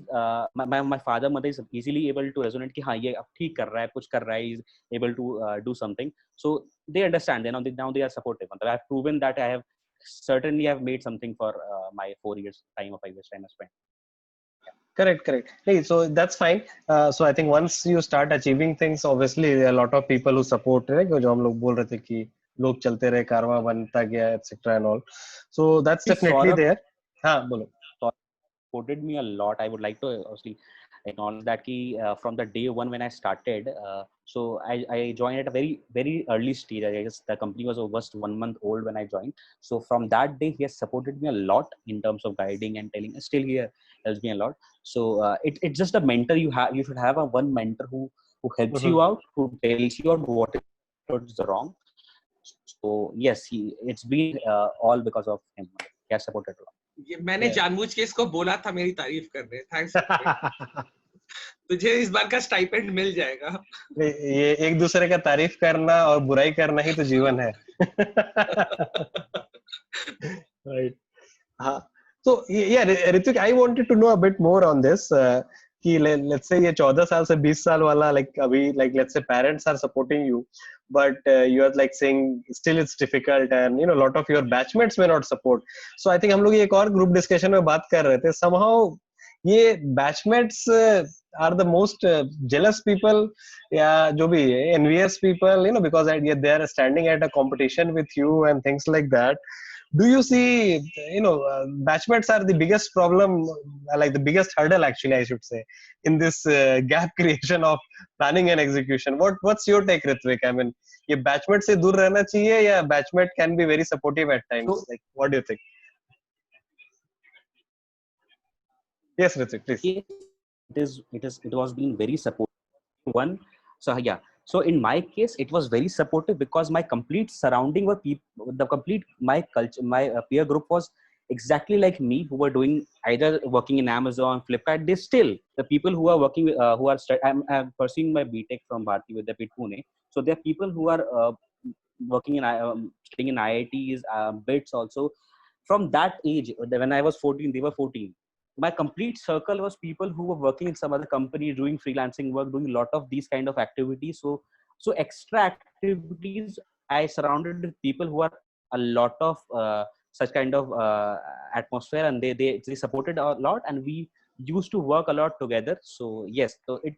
my father, mother is easily able to resonate कि हाँ ये अब ठीक कर रहा है, कुछ कर रहा है, is able to do something. So they understand. Now they are supportive. I have proven that I have certainly have made something for my 4 years time or 5 years time I spent. Correct. Hey, so that's fine. So I think once you start achieving things, obviously there are a lot of people who support, right? जो हम लोग बोल रहे थे कि लोग चलते रहे, कारवां बनता गया, etc. and all. So that's definitely there. हाँ, बोलो. Supported me a lot. I would like to obviously acknowledge that from the day one when I started, so I joined at a very, very early stage. I guess the company was almost 1 month old when I joined. So from that day, he has supported me a lot in terms of guiding and telling. Still, he helps me a lot. So it's just a mentor you have. You should have one mentor who helps you out, who tells you out what is wrong. So yes, it's been all because of him. He has supported a lot. ये मैंने जानबूझ के इसको बोला था मेरी तारीफ करने. थैंक्स. तुझे इस बार का स्टाइपेंड मिल जाएगा. ये एक दूसरे का तारीफ करना और बुराई करना ही तो जीवन है. Right. हाँ. So yeah, Ritvik, I wanted to know a bit more on this. कि let's say ये 14 साल से 20 साल वाला, like अभी, like let's say parents are supporting you, but you are like saying still it's difficult, and a lot of your batchmates may not support. So I think हम लोग एक और group discussion में बात कर रहे थे, somehow ये batchmates are the most jealous people, या जो भी envious people, because they are standing at a competition with you and things like that. Do you see, batchmates are the biggest problem, like the biggest hurdle actually, I should say, in this gap creation of planning and execution? What's your take, Ritvik? I mean, ये batchmate से दूर रहना चाहिए, या batchmate can be very supportive at times? So, like, what do you think? Yes, Ritvik, please. It was being very supportive. One, so yeah. So in my case, it was very supportive because my complete surrounding were people. My culture, my peer group was exactly like me, who were doing either working in Amazon, Flipkart. They still, the people who are working, who are I'm pursuing my BTech from Bharati Vidyapit Pune. So there are people who are working in studying in IITs, BITS also. From that age, when I was 14, they were 14. My complete circle was people who were working in some other company, doing freelancing work, doing a lot of these kind of activities. So extra activities, I surrounded with people who are a lot of such kind of atmosphere, and they supported a lot, and we used to work a lot together. So yes, so it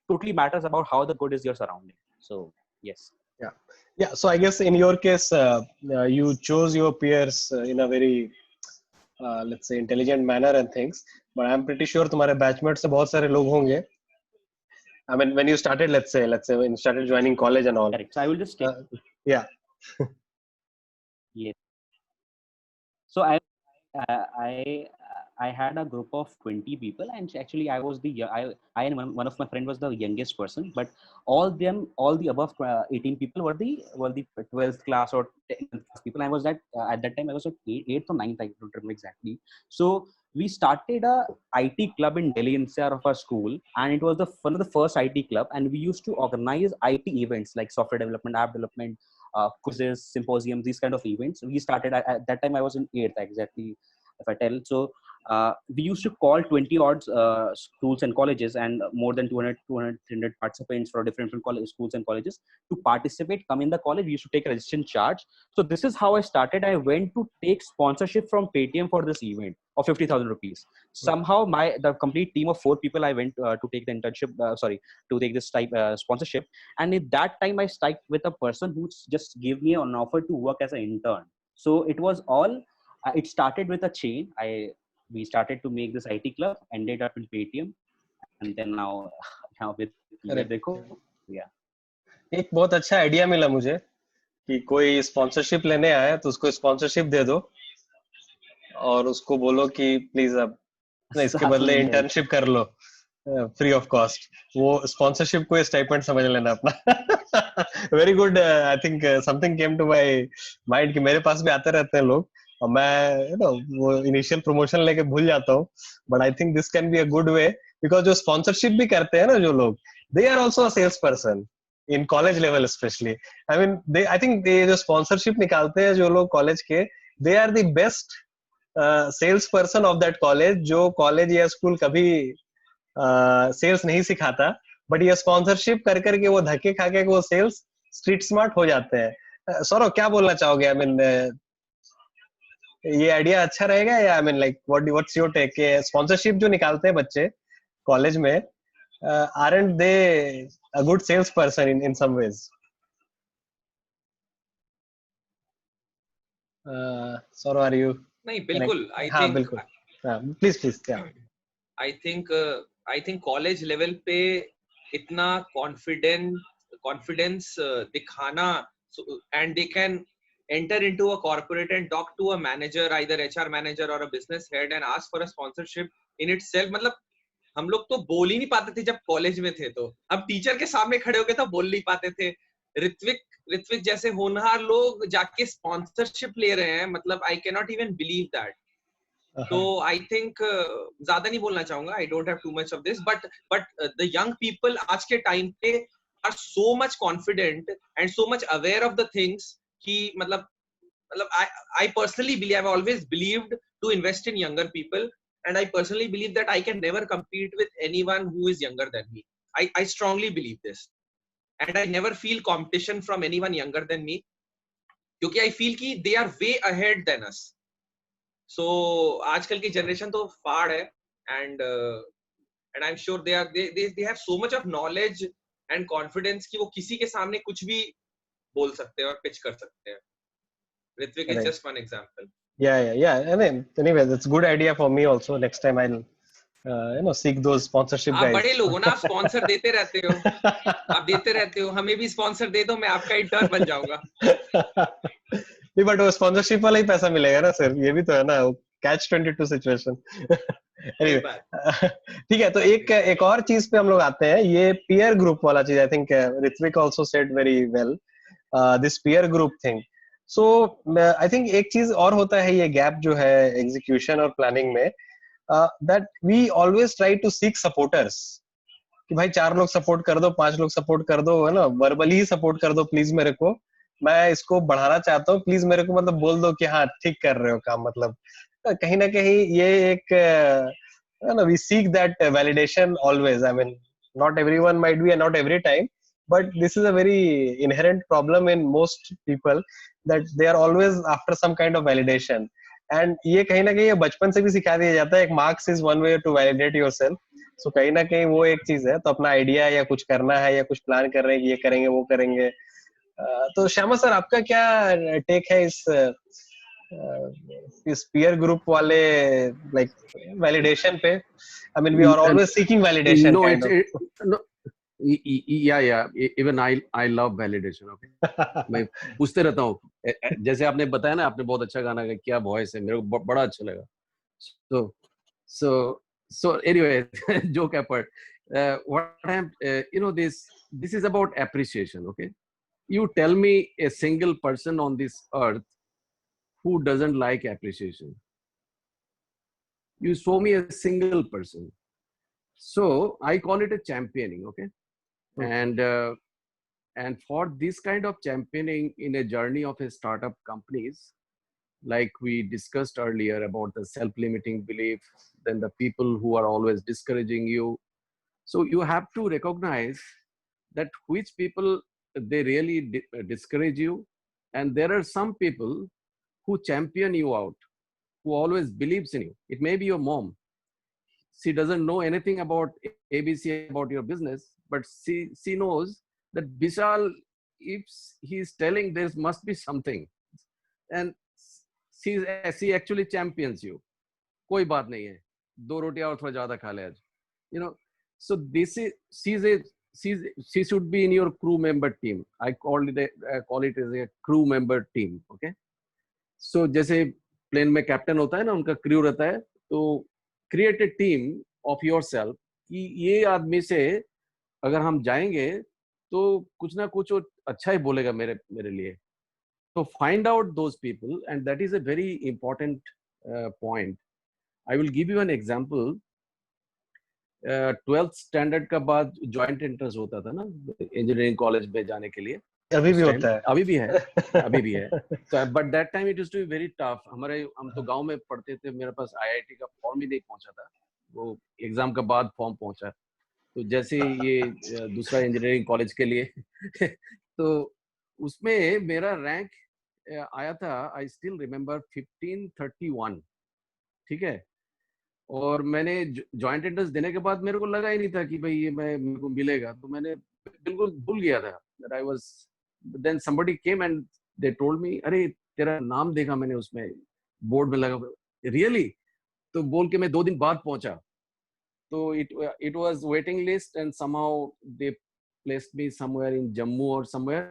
totally matters about how the good is your surrounding. So yes. Yeah. So I guess in your case, you chose your peers in a very let's say intelligent manner and things. But I'm pretty sure तुम्हारे batchmates से बहुत सारे लोग होंगे. I mean, when you started, let's say when you started joining college and all. Correct. So I will just take. Yeah. Yes. So I I had a group of 20 people, and actually I was I and one of my friend was the youngest person, but all the above 18 people were the 12th class or 10th class people. I was that at that time I was at 8th or 9th, I don't remember exactly. So we started a IT club in Delhi instead of our school, and it was one of the first IT club, and we used to organize IT events like software development, app development, quizzes, symposiums, these kind of events. We started at that time I was in 8th exactly, if I tell. So we used to call 20 odd schools and colleges, and more than 200 300 participants for different schools and colleges to participate, come in the college. We used to take a registration charge. So this is how I started. I went to take sponsorship from Paytm for this event of 50,000 rupees. Somehow the complete team of 4 people I went to take the internship, to take this type sponsorship. And at that time I stuck with a person who just gave me an offer to work as an intern. So it was all, it started with a chain. We started to make this IT club, ended up in Paytm, and then now with Dekho. Yeah. एक बहुत अच्छा idea मिला मुझे कि कोई sponsorship लेने आया तो उसको स्पॉन्सरशिप दे दो और उसको बोलो कि प्लीज अब इसके बदले इंटर्नशिप कर लो फ्री ऑफ कॉस्ट. वो स्पॉन्सरशिप को स्टाइपेंड समझ लेना अपना. Very good. I think something came to my mind कि मेरे पास भी आते रहते हैं लोग और मैं वो इनिशियल प्रमोशन लेके भूल जाता हूँ. But I think this can be a good way because जो स्पॉन्सरशिप भी करते हैं ना जो लोग, they are also a sales person in college level specially. I mean I think ये जो स्पॉन्सरशिप निकालते हैं जो लोग कॉलेज के, they are the best sales person of that college. जो कॉलेज या स्कूल कभी सेल्स नहीं सिखाता, बट ये स्पॉन्सरशिप कर करके वो धक्के खा के वो सेल्स स्ट्रीट स्मार्ट हो जाते हैं. सौरभ क्या बोलना चाहोगे? आई मीन ये आइडिया अच्छा रहेगा या I mean like what's your take? Sponsorship जो निकालते हैं बच्चे कॉलेज में, aren't they a good salesperson in some ways? Sir, are you? नहीं बिल्कुल. हाँ बिल्कुल. प्लीज क्या? I think कॉलेज लेवल पे इतना कॉन्फिडेंस दिखाना, and they can enter into a corporate and talk to a manager, either HR manager or a business head, and ask for a sponsorship in itself. मतलब हम लोग तो बोल ही नहीं पाते थे जब कॉलेज में थे, तो अब टीचर के सामने खड़े होके तो बोल नहीं पाते थे. ऋत्विक जैसे होनहार लोग जाके स्पॉन्सरशिप ले रहे हैं, मतलब I can not even believe that. तो आई थिंक ज्यादा नहीं बोलना चाहूंगा, I don't have too much of this, but the young people आज के टाइम पे are so much confident and so much aware of the things कि मतलब I personally believe, I've always believed to invest in younger people, and I personally believe that I can never compete with anyone who is younger than me. I strongly believe this, and I never feel competition from anyone younger than me, क्योंकि I feel कि they are way ahead than us. So आजकल की generation तो फाड़ है, and I'm sure they have so much of knowledge and confidence कि वो किसी के सामने कुछ भी बोल सकते हैं और pitch कर सकते हैं. Ritvik is just one example. Yeah. I mean, anyway, that's a good idea for me also. Next time I'll seek those sponsorship guys. आप बड़े लोग हो ना, आप स्पॉन्सर देते रहते हो. आप देते रहते हो, हमें भी स्पॉन्सर दे दो, मैं आपका इंटर्न बन जाऊंगा. नहीं, बट वो स्पॉन्सरशिप वाला ही पैसा मिलेगा ना सर, ये भी तो है ना, कैच 22 सिचुएशन. Anyway, ठीक है. तो एक और चीज पे हम लोग आते हैं, ये पीयर ग्रुप वाला चीज. I think Ritvik also said very well, this peer group thing. So I think एक चीज और होता है ये गैप जो है एग्जीक्यूशन और प्लानिंग में, that we always try to seek supporters, कि भाई 4 लोग सपोर्ट कर दो, 5 लोग सपोर्ट कर दो, है ना, वर्बली ही सपोर्ट कर दो प्लीज मेरे को, मैं इसको बढ़ाना चाहता हूँ, प्लीज मेरे को मतलब बोल दो कि हाँ ठीक कर रहे हो काम, मतलब कहीं ना कहीं ये एक, है ना, we seek that validation always, I mean not everyone might be and not every time, but this is a very inherent problem in most people, that they are always after some kind of validation, and ये कहीं ना कहीं ये बचपन से भी सिखा दिया जाता है, एक marks is one way to validate yourself, so कहीं ना कहीं वो एक चीज है, तो अपना आइडिया या कुछ करना है या कुछ प्लान कर रहे हैं कि ये करेंगे वो करेंगे। तो श्यामा सर आपका क्या टेक है इस पीयर ग्रुप वाले लाइक वैलिडेशन पे? I mean, we are always seeking validation. No, kind no. Yeah. Even I love validation. Okay. मैं पूछते रहता हूँ, जैसे आपने बताया ना, आपने बहुत अच्छा गाना गाया, क्या वॉइस है, मेरे को बड़ा अच्छा लगा। So anyway, joke apart, what I'm this is about appreciation. Okay, you tell me a single person on this earth who doesn't like appreciation. You show me a single person. So I call it a championing. Okay. And for this kind of championing in a journey of a startup companies, like we discussed earlier about the self-limiting belief, then the people who are always discouraging you. So you have to recognize that which people they really discourage you, and there are some people who champion you out, who always believes in you. It may be your mom. She doesn't know anything about ABC, about your business, but she knows that Vishal, if he's telling, there must be something, and she actually champions you. कोई बात नहीं है, 2 रोटियां और थोड़ा ज्यादा खा ले आज, so this is she should be in your crew member team. I call it as a crew member team. Okay, so जैसे प्लेन में कैप्टन होता है ना, उनका क्रू रहता है, तो create a team of yourself कि ये आदमी से अगर हम जाएंगे तो कुछ ना कुछ अच्छा ही बोलेगा मेरे लिए। तो find out those people, and that is a very important point. I will give you an example. 12th standard का बाद जॉइंट एंट्रेंस होता था ना इंजीनियरिंग कॉलेज में जाने के लिए, अभी भी होता है, अभी भी है तो but that time it used to be very tough. हम तो गांव में पढ़ते थे, मेरे पास आईआईटी का फॉर्म ही नहीं पहुंचा था, वो एग्जाम के बाद फॉर्म पहुंचा। तो जैसे ये दूसरा इंजीनियरिंग कॉलेज के लिए तो उसमें मेरा रैंक आया था, आई स्टिल रिमेम्बर 1531, ठीक है। और मैंने जॉइंट एंट्रेंस देने के बाद मेरे को लगा ही नहीं था कि भाई ये मेरे को मिलेगा, तो मैंने बिल्कुल भूल गया था that I was, then somebody came and they told me, अरे तेरा नाम देखा मैंने उसमें बोर्ड में लगा, रियली? तो बोल के मैं 2 दिन बाद पहुंचा, तो it was waiting list and somehow they placed me somewhere in Jammu or somewhere,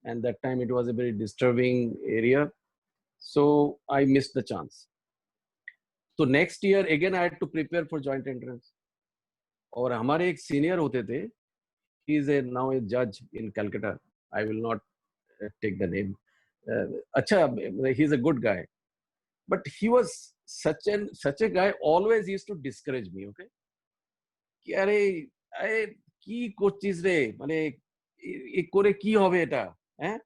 and that time it was a very disturbing area, so I missed the chance. So next year again I had to prepare for joint entrance, और हमारे एक senior होते थे, he is now a judge in Calcutta, I will not take the name, acha, he is a good guy, but he was such a guy, always used to discourage me, okay, कि अरे की कुछ चीज रे, माने एक कोरे की होवे एटा, हैं?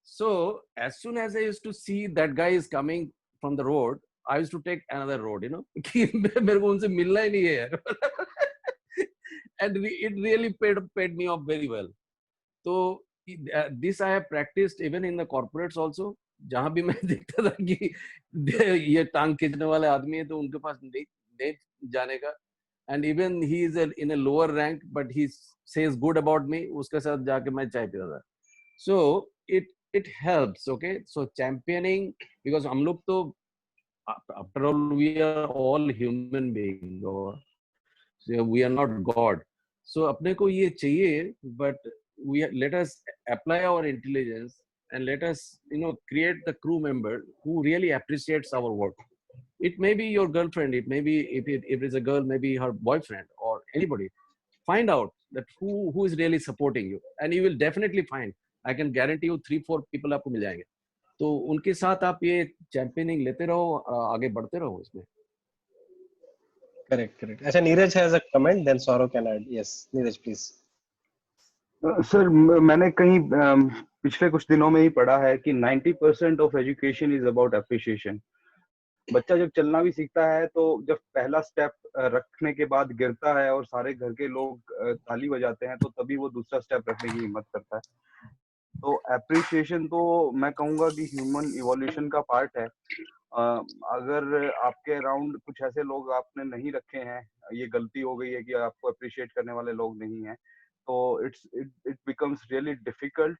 So as soon as I used to see that guy is coming from the road, I used to take another road, कि मेरे को उनसे मिलना ही नहीं है यार and it really paid me off very well. So this I have practiced even in the corporates also, जहाँ भी मैं देखता था कि ये टांग खींचने वाले आदमी है, तो उनके पास नहीं जाने का, and even he is in a lower rank but he says good about me, उसके साथ जाके मैं चाय पीता था। So it helps, okay, so championing, because हम लोग तो after all we are all human beings, or so we are not God, so अपने को ये चाहिए, but let us apply our intelligence and let us create the crew member who really appreciates our work. It may be your girlfriend, it may be, if it is a girl, maybe her boyfriend or anybody. Find out that who is really supporting you, and you will definitely find, I can guarantee you 3-4 people आपको मिल जाएंगे तो उनके साथ आप ये चैंपियनिंग लेते रहो, आगे बढ़ते रहो इसमें। Correct correct. अच्छा, Neeraj has a comment, then Saurav can add. Yes Neeraj please. Sir मैंने कहीं पिछले कुछ दिनों में ही पढ़ा है कि 90% of education is about appreciation. बच्चा जब चलना भी सीखता है तो जब पहला स्टेप रखने के बाद गिरता है और सारे घर के लोग ताली बजाते हैं तो तभी वो दूसरा स्टेप रखने की हिम्मत करता है। तो अप्रिशिएशन तो मैं कहूंगा कि ह्यूमन इवोल्यूशन का पार्ट है। अगर आपके अराउंड कुछ ऐसे लोग आपने नहीं रखे हैं, ये गलती हो गई है कि आपको अप्रिशिएट करने वाले लोग नहीं हैं, तो it becomes really difficult.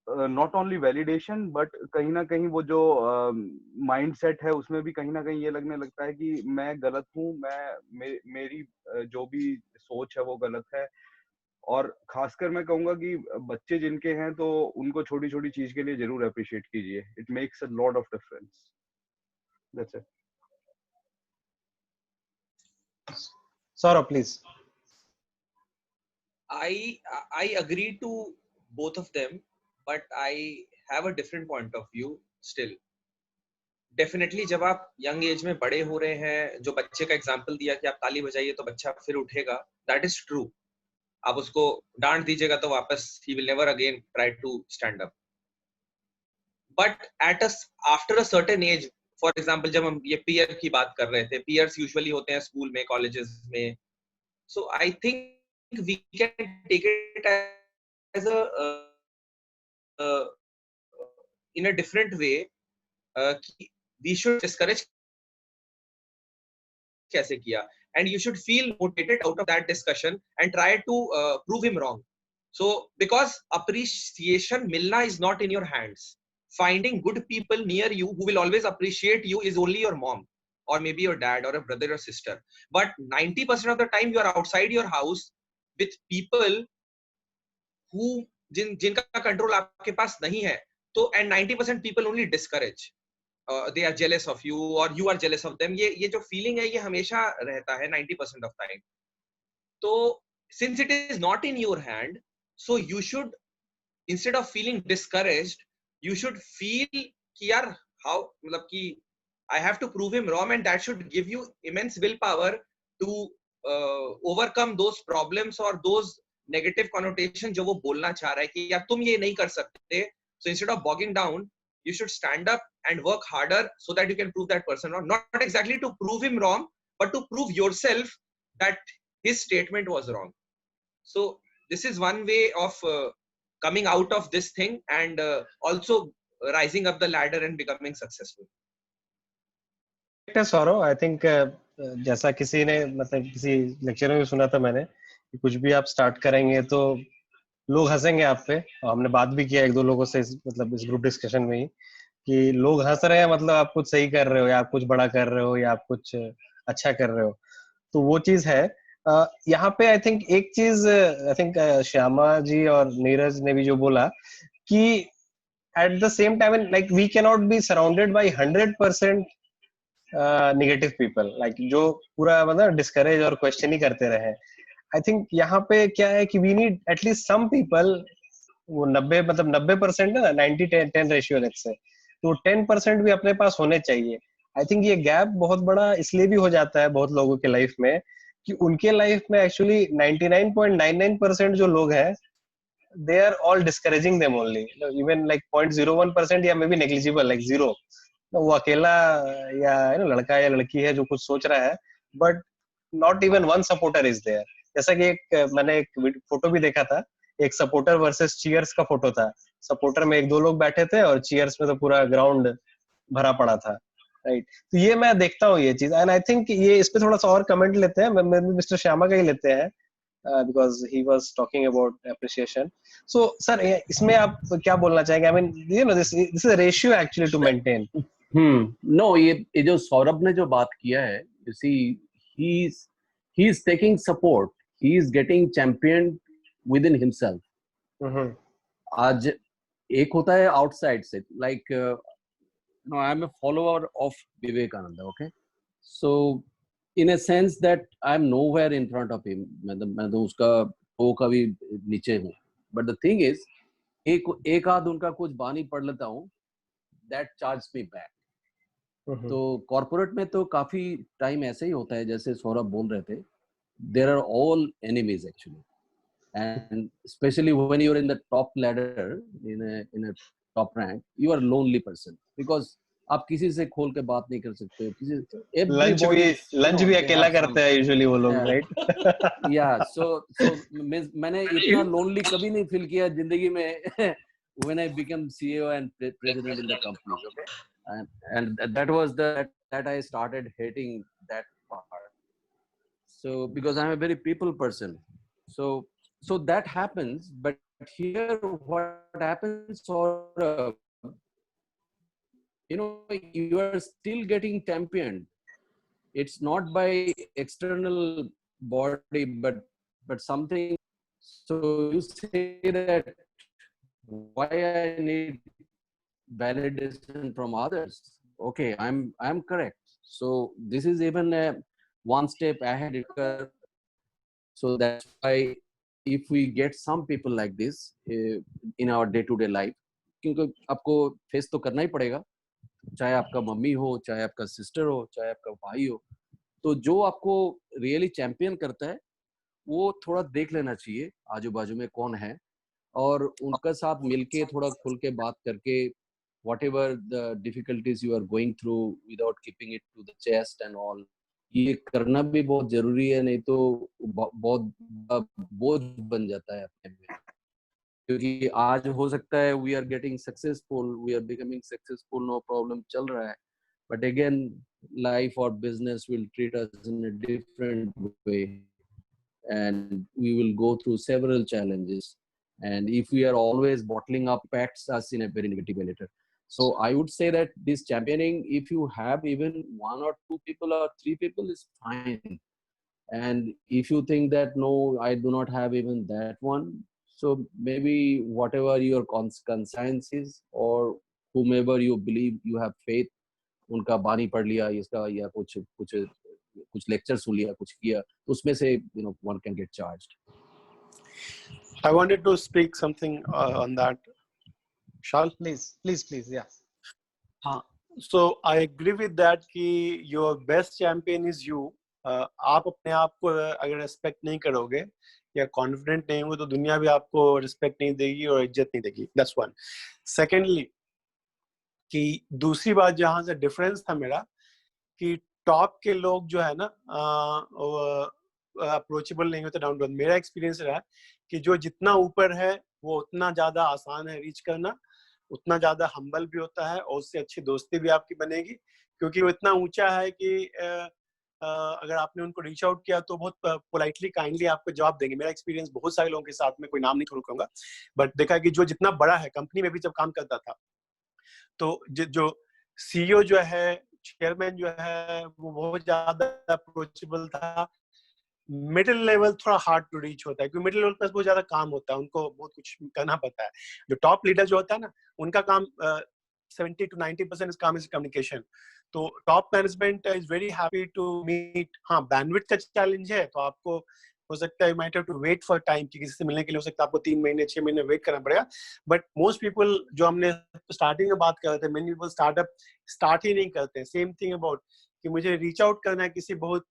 Not only validation but कहीं ना कहीं वो जो माइंडसेट है उसमें भी कहीं ना कहीं ये लगने लगता है कि मैं गलत हूँ, मेरी जो भी सोच है वो गलत है। और खासकर मैं कहूंगा कि बच्चे जिनके हैं तो उनको छोटी छोटी चीज के लिए जरूर अप्रिशिएट कीजिए। It makes a lot of difference. That's it. Saurabh, please. I agree to both of them, but I have a different point of view still. Definitely जब आप यंग एज में बड़े हो रहे हैं, जो बच्चे का एग्जांपल दिया कि आप ताली बजाइए तो बच्चा फिर उठेगा, दैट इज ट्रू। आप उसको डांट दीजिएगा तो वापस ही will never again try to stand up. But after a certain age, for example जब हम ये पीयर की बात कर रहे थे, पीयर्स यूजुअली होते हैं स्कूल में, कॉलेजेस में, so I think we can take it as a in a different way कि we should discourage कैसे किया, and you should feel motivated out of that discussion and try to prove him wrong. So because appreciation milna is not in your hands. Finding good people near you who will always appreciate you is only your mom or maybe your dad or a brother or sister. But 90% of the time you are outside your house with people who जिनका control आपके पास नहीं है, तो and 90% people only discourage. They are jealous of you or you are jealous of them. ये जो feeling है ये हमेशा रहता है 90% of time. तो since it is not in your hand, so you should, instead of feeling discouraged, you should feel कि यार how, मतलब कि I have to prove him wrong, and that should give you immense willpower to overcome those problems or those negative connotation जो वो बोलना चाह रहा है कि यार तुम ये नहीं कर सकते. So instead of bogging down, you should stand up and work harder so that you can prove that person wrong. Not exactly to prove him wrong, but to prove yourself that his statement was wrong. So this is one way of coming out of this thing and also rising up the ladder and becoming successful. Saurav, I think जैसा किसी ने मतलब किसी lecture में भी सुना था मैंने कि कुछ भी आप स्टार्ट करेंगे तो लोग हंसेंगे आप पे। और हमने बात भी किया एक दो लोगों से मतलब इस ग्रुप डिस्कशन में ही कि लोग हंस रहे हैं, मतलब आप कुछ सही कर रहे हो या आप कुछ बड़ा कर रहे हो या आप कुछ अच्छा कर रहे हो। तो वो चीज है। यहाँ पे आई थिंक एक चीज आई थिंक श्यामा जी और नीरज ने भी जो बोला कि at the same time like we can not be surrounded by 100% negative people, like जो पूरा मतलब डिस्करेज और क्वेश्चन ही करते रहे। आई थिंक यहाँ पे क्या है कि we need at least some people, वो 90 मतलब 90% ना, 90-10 रेशियो लेट्स से, तो 10% भी अपने पास होने चाहिए। आई थिंक ये गैप बहुत बड़ा इसलिए भी हो जाता है बहुत लोगों के लाइफ में कि उनके लाइफ में एक्चुअली 99.99% जो लोग हैं they are all discouraging them only, even like 0.01% या may be negligible, like zero. वो अकेला या लड़का या लड़की है जो कुछ सोच रहा है, but not even one supporter is there. जैसा कि मैंने एक फोटो भी देखा था, एक सपोर्टर वर्सेस चीयर्स का फोटो था। सपोर्टर में एक दो लोग बैठे थे और चीयर्स में तो पूरा ग्राउंड भरा पड़ा था, राइट। तो ये मैं देखता हूँ ये चीज, एंड आई थिंक ये इस पे थोड़ा सा और कमेंट लेते हैं, मिस्टर श्यामा का ही लेते हैं because he was talking about appreciation. So sir, इसमें आप क्या बोलना चाहेंगे? I mean, you know, this is a ratio actually to maintain. No, ये जो सौरभ ने जो बात किया है, you see, he is taking support, he is getting championed within himself. आज एक होता है outside से, like no, I am a follower of Vivekananda, okay? So in a sense that I am nowhere in front of him, मैं तो उसका वो कभी नीचे हूँ, but the thing is एक आध उनका कुछ बानी पढ़ लेता हूँ that charged me back. तो कॉर्पोरेट में तो काफी टाइम ऐसे ही होता है, जैसे सौरभ बोल रहे थे, there are all enemies actually, and especially when you're in the top ladder, in a top rank, you are a lonely person because आप किसी से खोल के बात नहीं कर सकते हो, किसी लंच भी अकेला करते हैं यूजुअली वो लोग, राइट? या सो मैंने इतना लोनली कभी नहीं फील किया जिंदगी में when I became CEO and president in the company, okay, and that was that I started hating that part. So because I'm a very people person, so that happens. But here what happens, or you are still getting championed. It's not by external body, but something. So you say that why I need validation from others? Okay, I'm correct. So this is even a one step ahead. So that's why if we get some people like this in our day-to-day life, क्योंकि आपको face तो करना ही पड़ेगा, चाहे आपका mummy हो, चाहे आपका सिस्टर हो, चाहे आपका भाई हो, तो जो आपको रियली चैंपियन करता है वो थोड़ा देख लेना चाहिए आजू बाजू में कौन है, और उनका साथ मिलके थोड़ा खुल के बात करके whatever the difficulties you are going through without keeping it to the chest and all, ये करना भी बहुत जरूरी है, नहीं तो बहुत बोझ बन जाता है अपने में। क्योंकि आज हो सकता है we are getting successful, we are becoming successful, no problem, चल रहा है, but again life or business will treat us in a different way and we will go through several challenges, and if we are always bottling up, impacts us in a very negative way later. So I would say that this championing, if you have even one or two people or three people, is fine. And if you think that no, I do not have even that one, so maybe whatever your conscience is, or whomever you believe you have faith, उनका बानी पढ़ लिया इसका, या कुछ lecture सुन लिया, कुछ किया, तो उसमें से one can get charged. I wanted to speak something on that. Shal, please, yeah. So I agree with that कि your best champion is you. आप अपने आप को अगर रेस्पेक्ट नहीं करोगे या कॉन्फिडेंट नहीं हो तो दुनिया भी आपको रिस्पेक्ट नहीं देगी और इज्जत नहीं देगी. That's one. Secondly, कि दूसरी बात जहां से डिफरेंस था मेरा, कि टॉप के लोग जो है ना अप्रोचेबल नहीं होते डाउन टू अर्थ. मेरा एक्सपीरियंस रहा कि जो जितना ऊपर है वो उतना ज्यादा आसान है रीच करना, उतना ज्यादा हम्बल भी होता है और उससे अच्छी दोस्ती भी आपकी बनेगी, क्योंकि वो इतना ऊंचा है कि अगर आपने उनको रीच आउट किया तो बहुत पोलाइटली काइंडली आपको जवाब देंगे. मेरा एक्सपीरियंस बहुत सारे लोगों के साथ में, कोई नाम नहीं छोड़ूंगा, बट देखा कि जो जितना बड़ा है, कंपनी में भी जब काम करता था तो जो सीईओ जो है, चेयरमैन जो है, वो बहुत ज्यादा अप्रोचेबल था. मिडिल लेवल थोड़ा हार्ड टू रीच होता है क्योंकि मिडिल लेवल पर बहुत ज्यादा काम होता है, उनको बहुत कुछ करना पड़ता है. जो टॉप लीडर जो होता है ना, उनका काम 70 to 90% काम इज कम्युनिकेशन. तो top management is very happy to meet. हाँ, बैंडविड्थ का चैलेंज है, तो आपको हो सकता है you might have to wait for time, कि किसी से मिलने के लिए हो सकता है आपको 3 महीने 6 महीने वेट करना पड़ेगा. बट मोस्ट पीपल, जो हमने स्टार्टिंग में बात कर रहे थे, मेनी पीपल स्टार्टअप स्टार्ट ही नहीं करते. सेम थिंग अबाउट कि मुझे रीच आउट करना है किसी बहुत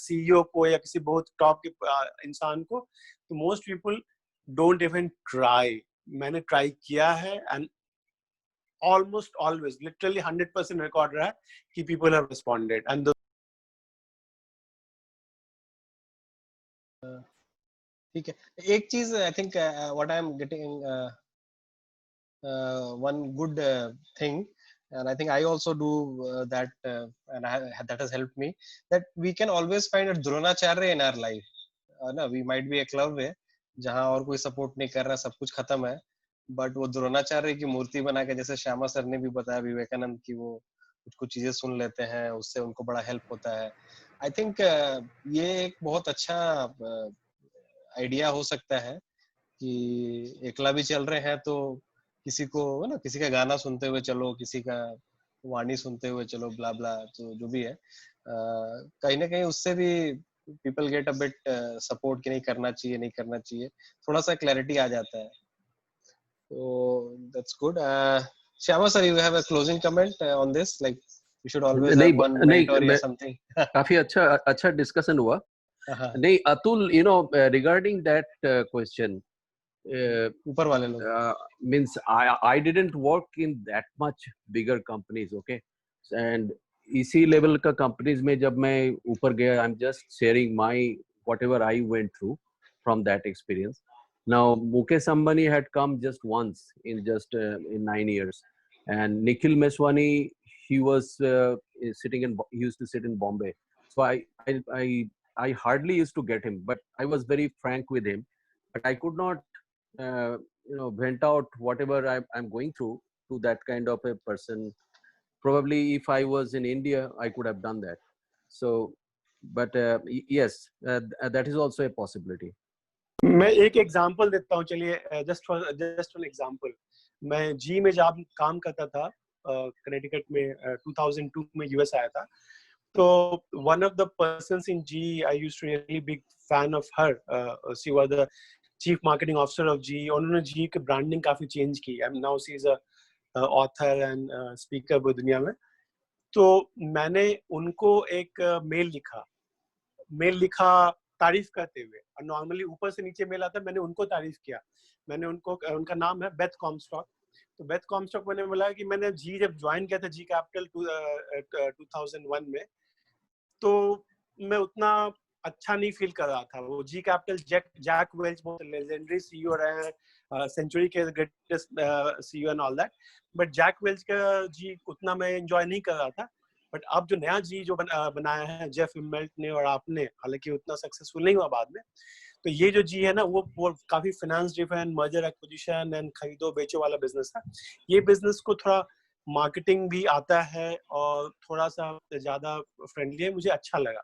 सीईओ को या किसी बहुत टॉप के इंसान को, तो most people don't even try. मैंने ट्राई किया है and almost always, literally 100% record रहा है कि पीपल हैव रिस्पोंडेड. एंड ठीक है, एक चीज I think what I am getting one good thing, and I think I also do that, and that has helped me, that we can always find a Dronacharya in our life. ना, we might be a club है जहाँ और कोई support नहीं कर रहा, सब कुछ खत्म है, बट वो द्रोणाचार्य की मूर्ति बना के, जैसे श्यामा सर ने भी बताया, विवेकानंद की, वो कुछ चीजें सुन लेते हैं, उससे उनको बड़ा हेल्प होता है. आई थिंक ये एक बहुत अच्छा आइडिया हो सकता है कि एकला भी चल रहे हैं तो किसी को ना, किसी का गाना सुनते हुए चलो, किसी का वाणी सुनते हुए चलो, ब्ला ब्ला, तो जो भी है कहीं ना कहीं उससे भी people get a bit support कि नहीं करना चाहिए, नहीं करना चाहिए, थोड़ा सा क्लैरिटी आ जाता है. तो that's good. Shyama sir, you have a closing comment on this? Like, we should always नहीं have one नहीं mentor or something. काफी अच्छा डिस्कशन हुआ. हाँ, नहीं अतुल, regarding that question, ऊपर वाले लोग. means I didn't work in that much bigger companies, okay, and इसी level का companies में जब मैं ऊपर गया, I'm just sharing my whatever I went through from that experience. Now Mukesh Ambani had come just once in 9 years, and Nikhil Meswani, he was he used to sit in Bombay, so I hardly used to get him, but I was very frank with him, but I could not vent out whatever I'm going through to that kind of a person. Probably if I was in India, I could have done that. So, but yes, that is also a possibility. मैं एक example देता हूँ, चलिए, just an example. मैं जी में जब काम करता था कनेटिकट में, 2002 में यूएस आया था, तो one of the persons in Zee, I used to really big fan of her. She was the chief marketing officer of Zee. उन्होंने जी की ब्रांडिंग काफी चेंज की. I am now she is a author and speaker पूरी दुनिया में. तो मैंने उनको एक मेल लिखा तारीफ करते हुए, और नॉर्मली ऊपर से नीचे मेल आता है, मैंने उनको तारीफ किया. मैंने उनका नाम है बेथ कॉमस्टॉक. तो बेथ कॉमस्टॉक मैंने बोला कि मैंने जी जब ज्वाइन किया था जी कैपिटल 2001 में, तो मैं उतना अच्छा नहीं फील कर रहा था. वो जी कैपिटल, जैक वेल्च बहुत लेजेंडरी सीईओ रहे हैं, सेंचुरी के greatest CEO and all that, but Jack Welch का जी उतना मैं एंजॉय नहीं कर रहा था. बट अब जो नया जी जो बनाया है जेफ इमेल्ट ने और आपने, हालांकि उतना सक्सेसफुल नहीं हुआ बाद में, तो ये जो जी है ना, वो काफी finance driven, merger acquisition and खरीदो बेचो वाला बिजनेस था. ये बिजनेस को थोड़ा मार्केटिंग भी आता है और थोड़ा सा ज्यादा फ्रेंडली है, मुझे अच्छा लगा.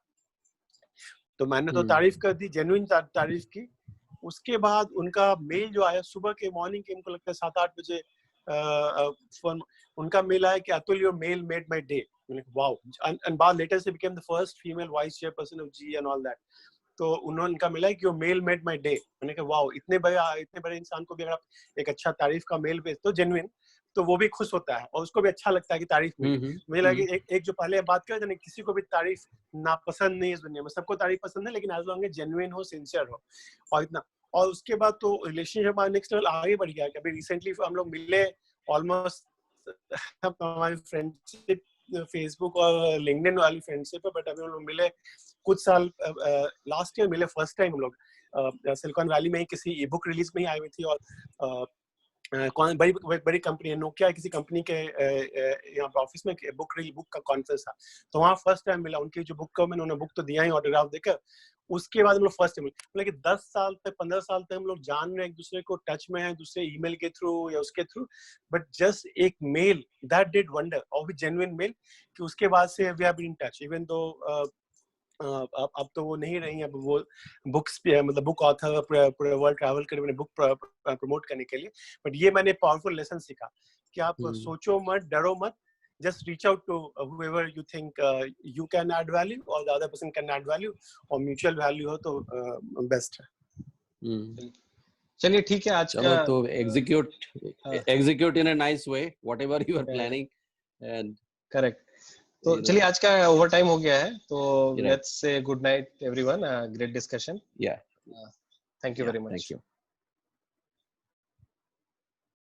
तो मैंने तो तारीफ कर दी, जेन्युइन तारीफ की. उसके बाद उनका मेल जो आया सुबह के मॉर्निंग के, उनको लगता है 7-8 बजे उनका मेल आया कि Atul, your mail made my day. Wow. And बाद लेटर से became the first female vice chairperson of GE and all that. तो उन्होंने उनका मिला कि your mail made my day. मैंने कहा वाओ, इतने बड़े इंसान को भी अगर आप एक अच्छा तारीफ का मेल भेजते हो जेन्युइन, तो वो भी खुश होता है और उसको भी अच्छा लगता है कि तारीफ मिली. मुझे लगा कि एक जो पहले बात कर रहे थे, किसी को भी तारीफ नापसंद नहीं है इस दुनिया में, सबको तारीफ पसंद है, लेकिन एज लॉन्ग एज जेन्युइन हो, सिंसियर हो, और इतना. और उसके बाद तो रिलेशनशिप हमारा नेक्स्ट लेवल आगे बढ़ गया. अभी रिसेंटली हम लोग मिले, ऑलमोस्ट हमारी फ्रेंडशिप फेसबुक और लिंक्डइन वाली फ्रेंडशिप है, बट अभी हम लोग मिले कुछ साल, लास्ट ईयर मिले फर्स्ट टाइम हम लोग. सिलिकॉन वैली में ही किसी ई बुक रिलीज में ही आई हुई थी, और बड़ी कंपनी है, नोकिया किसी कंपनी के यहाँ पे ऑफिस में बुक का कॉन्फ्रेंस था, तो वहाँ फर्स्ट टाइम मिला. उनकी जो बुक का मैंने बुक तो दिया ही ऑटोग्राफ देकर. उसके बाद हम लोग फर्स्ट टाइम मिले. 10 साल तक 15 साल तक हम लोग जान रहे एक दूसरे को, टच में है, दूसरे ईमेल के थ्रू या उसके थ्रू, बट जस्ट एक मेल दैट डिड वंडर, और भी जेन्युइन मेल, कि उसके बाद से we have been in touch. Even though अब तो वो नहीं रही है, अब वो बुक्स मतलब बुक ऑथर पूरे वर्ल्ड ट्रैवल कर मैंने बुक प्रमोट करने के लिए. बट ये मैंने पावरफुल लेसन सीखा कि आप सोचो मत, डरो मत, just reach out to whoever you think you can add value or the other person can add value, और mutual value हो तो best है. चलिए ठीक है, आज का तो execute in a nice way whatever you are planning and correct. तो चलिए आज का ओवर टाइम हो गया है, तो let's say good night everyone. Great discussion. Yeah. Thank you very much. Thank you.